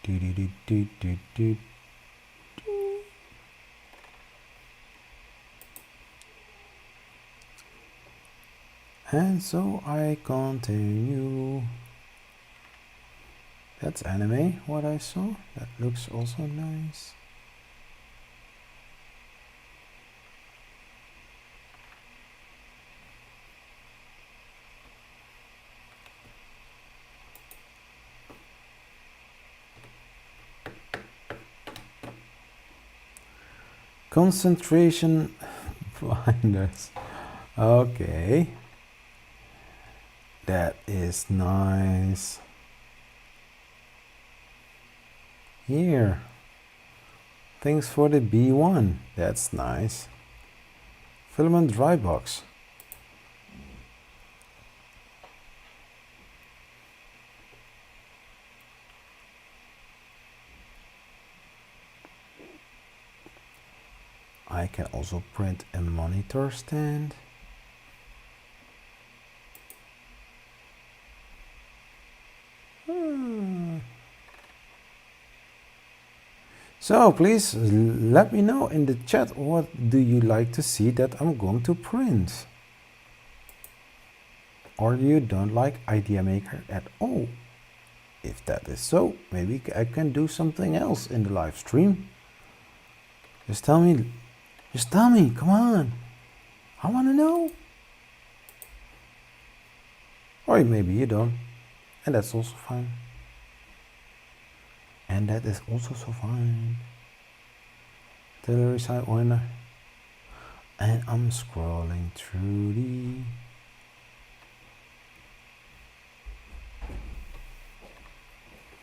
do, do, do, do, do, do. And so I continue. That's anime, what I saw. That looks also nice. Concentration blinders. Okay. That is nice. Here. Things for the B1. That's nice. Filament dry box. I can also print a monitor stand. So please let me know in the chat, what do you like to see that I'm going to print? Or you don't like IdeaMaker at all? If that is so, maybe I can do something else in the live stream. Just tell me, come on. I want to know. Or maybe you don't, and that's also fine. And that is also so fine. Artillery sidewinder. And I'm scrolling through the...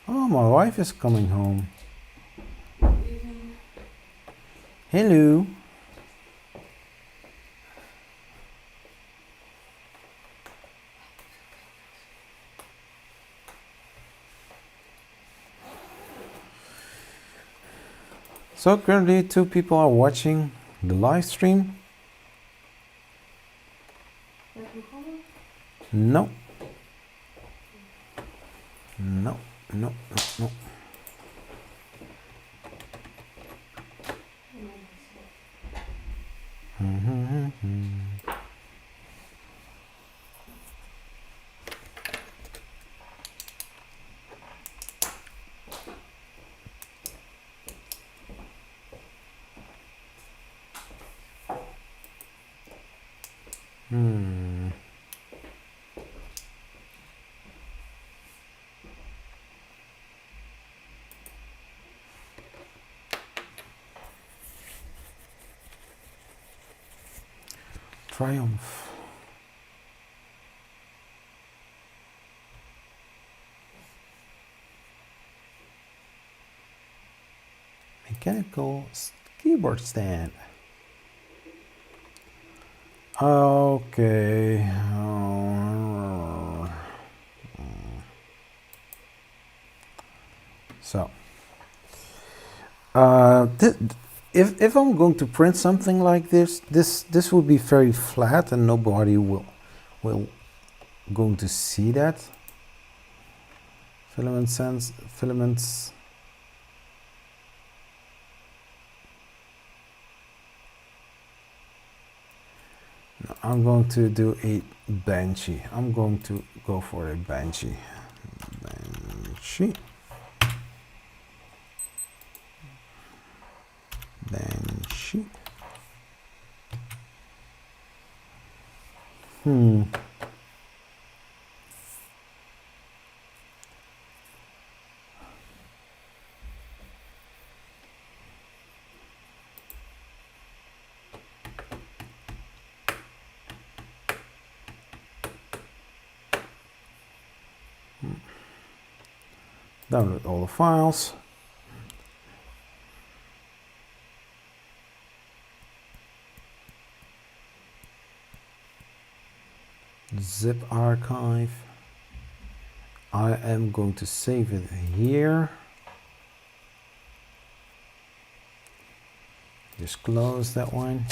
Oh, my wife is coming home. Hello. So currently 2 people are watching the live stream. No. No, no, no, no. Triumph. Mechanical keyboard stand. Okay. So if I'm going to print something like this will be very flat and nobody will going to see that. Filaments. No, I'm going to do a Banshee. I'm going to go for a Banshee. Banshee. Download all the files. Zip archive. I am going to save it here. Just close that one.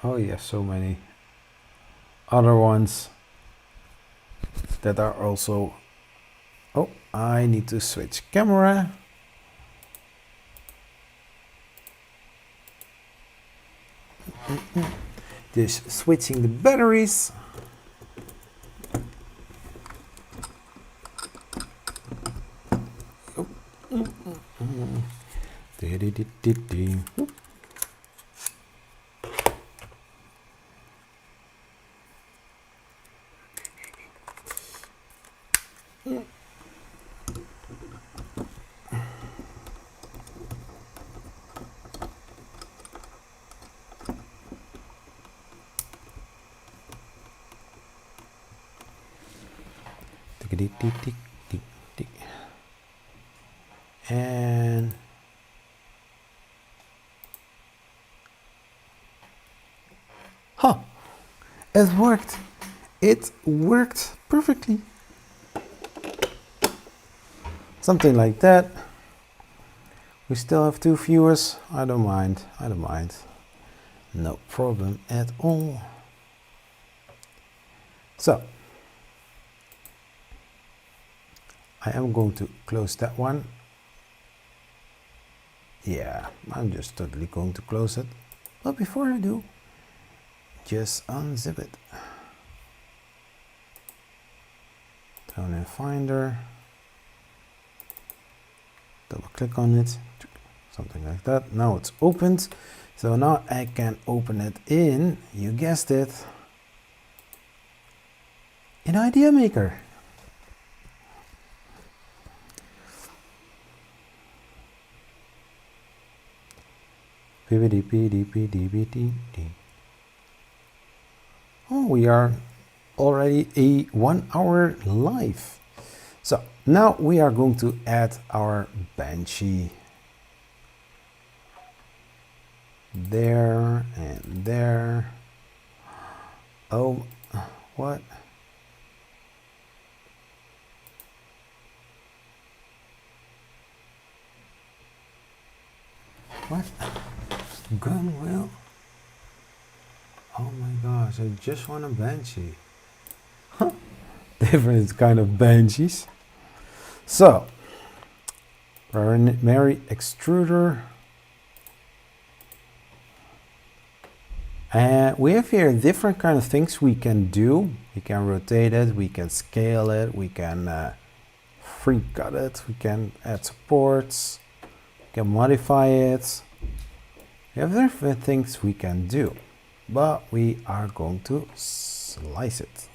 Oh yes, so many other ones that are also... Oh, I need to switch camera. Just switching the batteries. And it worked. It worked perfectly. Something like that. We still have 2 viewers. I don't mind. No problem at all. So I am going to close that one. Yeah, I'm just totally going to close it. But before I do, just unzip it. Down in Finder. Double click on it. Something like that. Now it's opened. So now I can open it in, you guessed it, in IdeaMaker. Oh, we are already a 1 hour live. So now we are going to add our Banshee. There and there. Oh, what? What? Gun wheel? Oh my gosh, I just want a Banshee. Huh. Different kind of Banshees. So, primary extruder. And we have here different kind of things we can do. We can rotate it, we can scale it, we can free cut it, we can add supports, we can modify it. We have different things we can do, but we are going to slice it.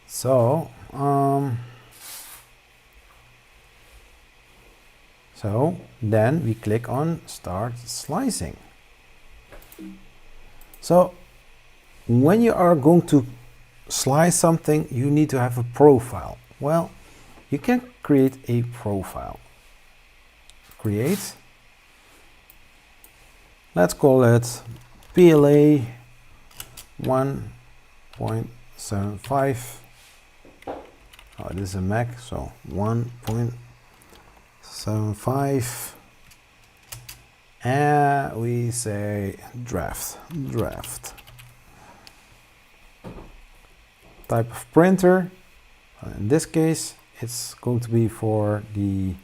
So, so then we click on Start Slicing. So when you are going to slice something, you need to have a profile. Well, you can create a profile. Create. Let's call it PLA 1.75. Oh, this is a Mac, so 1.75. And we say draft. Type of printer. In this case, it's going to be for the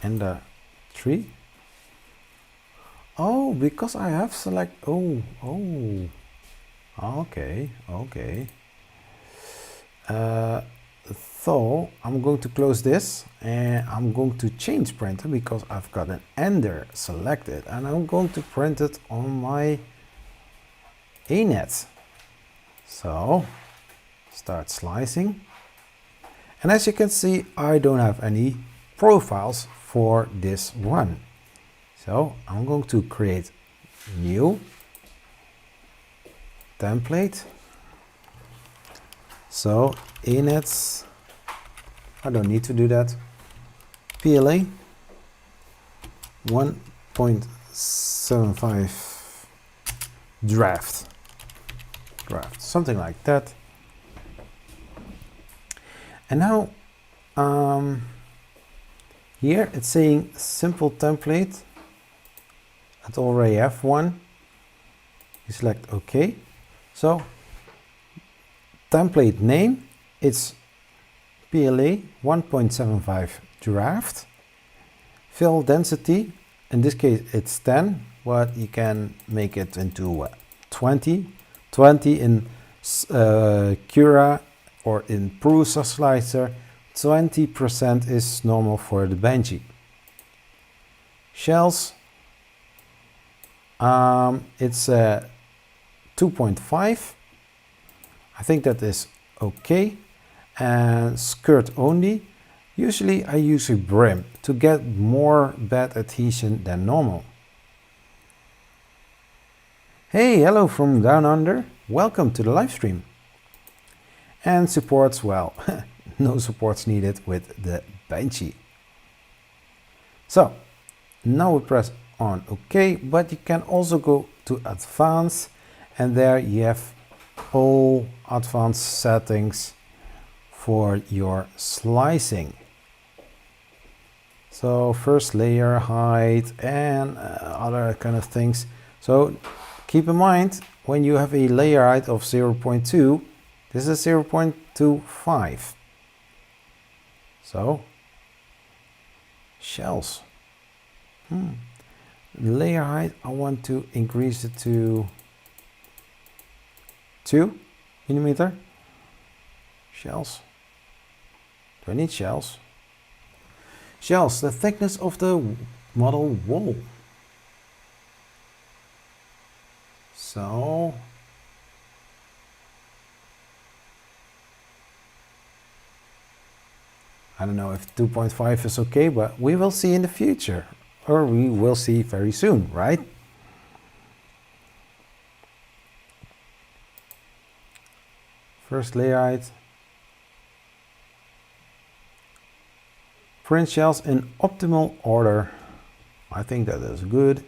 Ender 3. Oh, because I have select. Oh, okay. So I'm going to close this and I'm going to change printer because I've got an Ender selected and I'm going to print it on my ANET. So start slicing, and as you can see, I don't have any profiles for this one. So I'm going to create new template. So ANET, I don't need to do that. PLA 1.75 draft, something like that. And now here it's saying simple template. I already have one. You select OK. So template name, it's PLA 1.75 draft. Fill density, in this case it's 10, but you can make it into 20 in Cura or in Prusa slicer. 20% is normal for the Benchy. Shells, it's 2.5. I think that is okay. And skirt only. Usually I use a brim to get more bed adhesion than normal. Hey, hello from down under. Welcome to the live stream. And supports, well, no supports needed with the Benchy. So now we press on OK, but you can also go to advanced, and there you have all advanced settings for your slicing. So first layer height and other kind of things. So keep in mind, when you have a layer height of 0.2, this is 0.25. So shells. Layer height, I want to increase it to 2 millimeter. Shells. Do I need shells? Shells, the thickness of the model wall. So I don't know if 2.5 is okay, but we will see in the future, or we will see very soon, right? First layer height. Print shells in optimal order. I think that is good.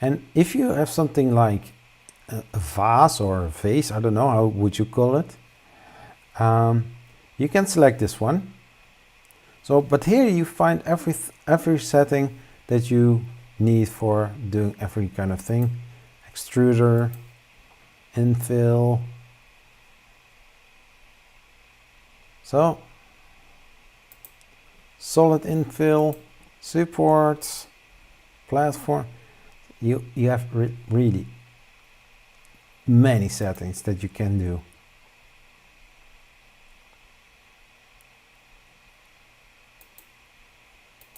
And if you have something like a vase or a vase, I don't know, how would you call it? You can select this one. So, but here you find every setting that you need for doing every kind of thing. Extruder, infill. So, solid infill, supports, platform. You have really many settings that you can do.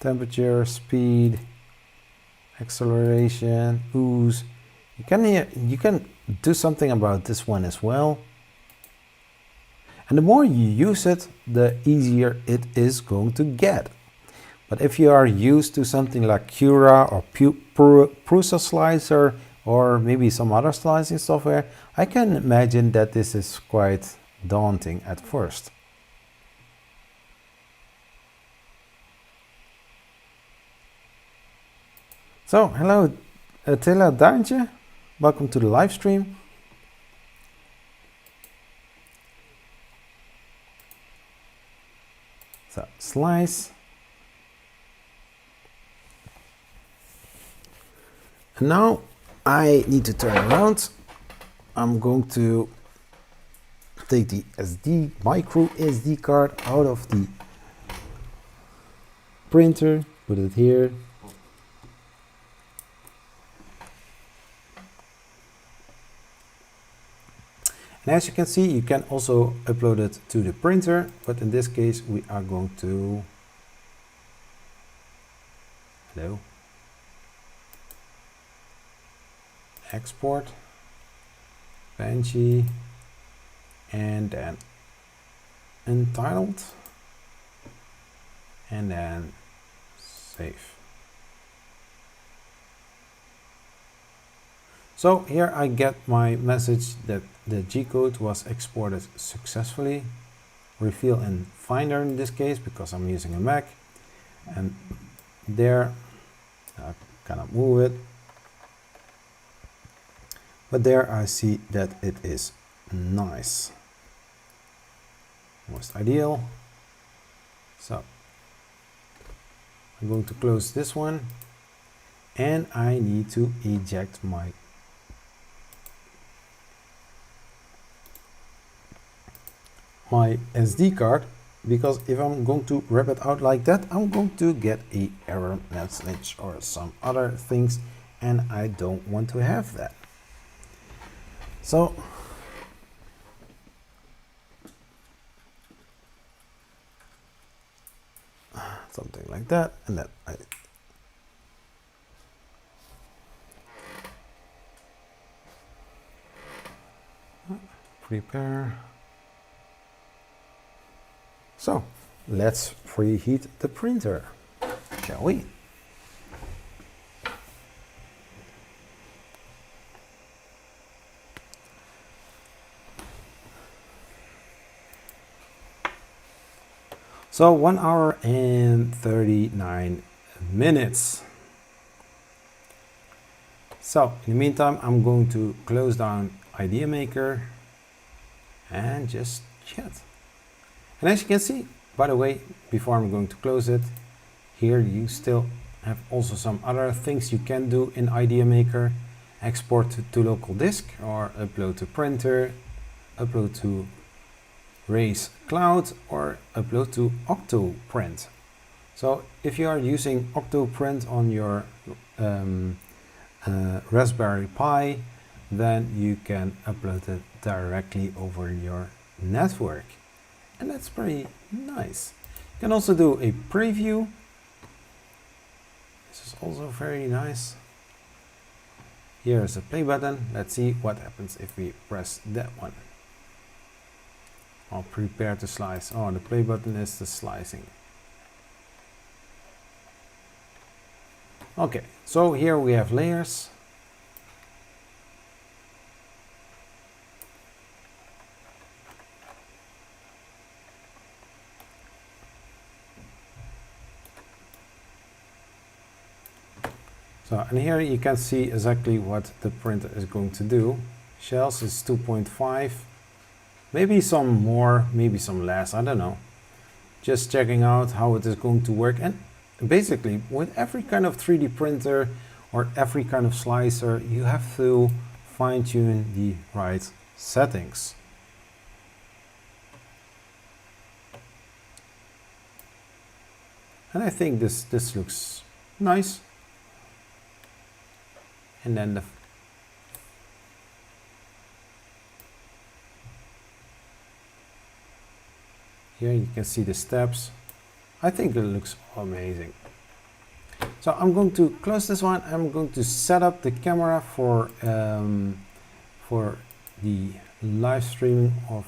Temperature, speed, acceleration, ooze. You can do something about this one as well. And the more you use it, the easier it is going to get. But if you are used to something like Cura or Prusa Slicer or maybe some other slicing software, I can imagine that this is quite daunting at first. So, hello Attila Daantje, welcome to the live stream. So, slice. And now I need to turn around. I'm going to take the micro SD card out of the printer, put it here. And as you can see, you can also upload it to the printer, but in this case we are going to export, Banshee, and then Untitled, and then save. So here I get my message that the G-code was exported successfully. Reveal in Finder in this case because I'm using a Mac. And there, I cannot move it. But there I see that it is nice. Most ideal. So I'm going to close this one. And I need to eject my SD card, because if I'm going to rip it out like that, I'm going to get a error message or some other things, and I don't want to have that. So something like that, and then I prepare. So let's preheat the printer, shall we? So 1 hour and 39 minutes. So in the meantime, I'm going to close down IdeaMaker and just chat. And as you can see, by the way, before I'm going to close it, here you still have also some other things you can do in IdeaMaker. Export to local disk or upload to printer, upload to Raise Cloud, or upload to Octoprint. So if you are using Octoprint on your Raspberry Pi, then you can upload it directly over your network. And that's pretty nice. You can also do a preview. This is also very nice. Here is a play button. Let's see what happens if we press that one. I'll prepare to slice. Oh, the play button is the slicing. Okay, so here we have layers. So, and here you can see exactly what the printer is going to do. Shells is 2.5, maybe some more, maybe some less, I don't know. Just checking out how it is going to work. And basically, with every kind of 3D printer or every kind of slicer, you have to fine-tune the right settings. And I think this looks nice. And then here you can see the steps. I think it looks amazing. So I'm going to close this one. I'm going to set up the camera for the live streaming of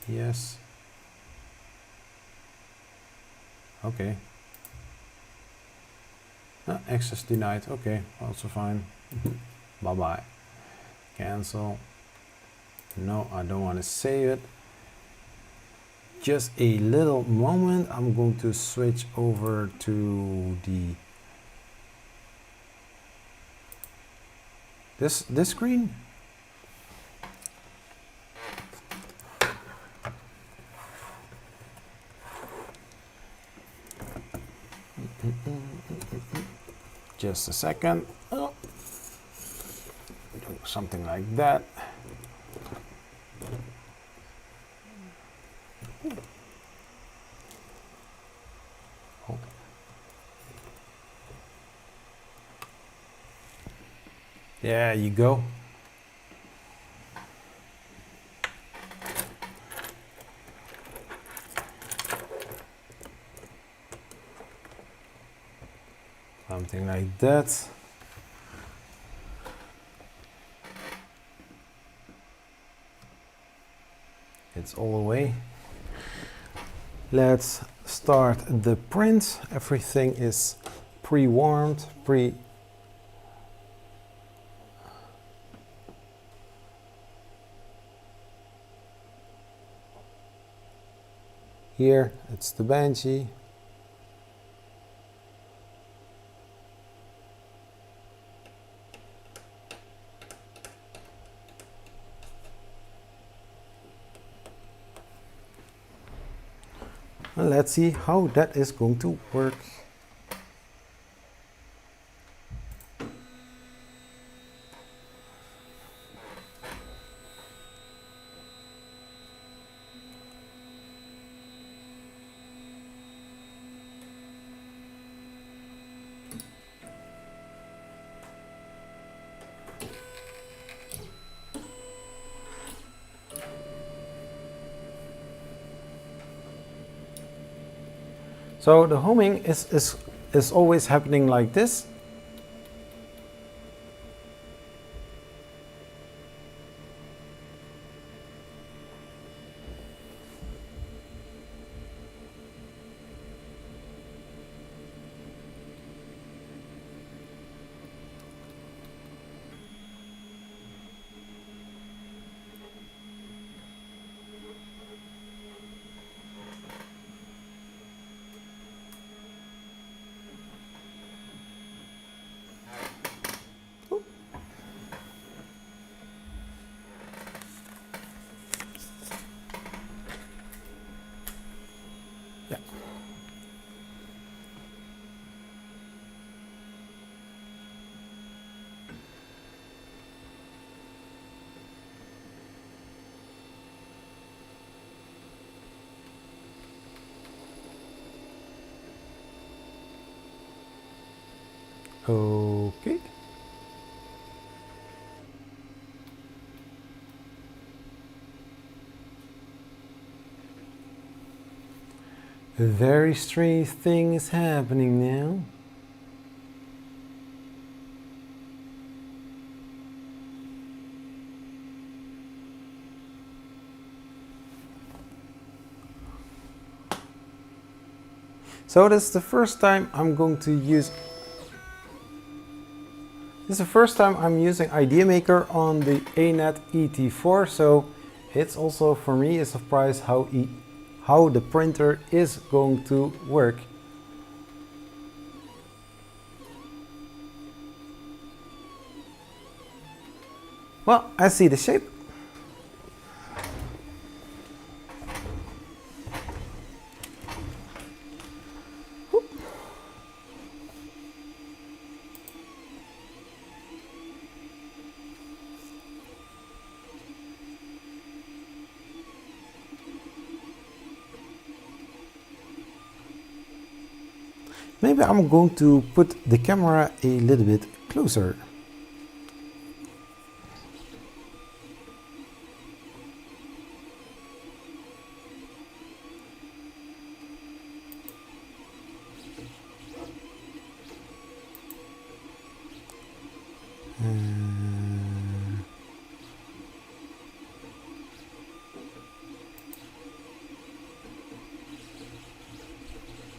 Yes. Okay. Access denied. Okay, also fine. Bye bye. Cancel. No, I don't want to save it. Just a little moment. I'm going to switch over to the this screen. Just a second. Oh. Do something like that. Oh. There you go. Something like that. It's all away. Let's start the print. Everything is pre-warmed, Here, it's the Banshee. And let's see how that is going to work. So the homing is always happening like this. Yeah. Okay. A very strange thing is happening now. So this is the first time I'm going to use. This is the first time I'm using IdeaMaker on the ANET ET4, so it's also for me a surprise how the printer is going to work. Well, I see the shape. Maybe I'm going to put the camera a little bit closer.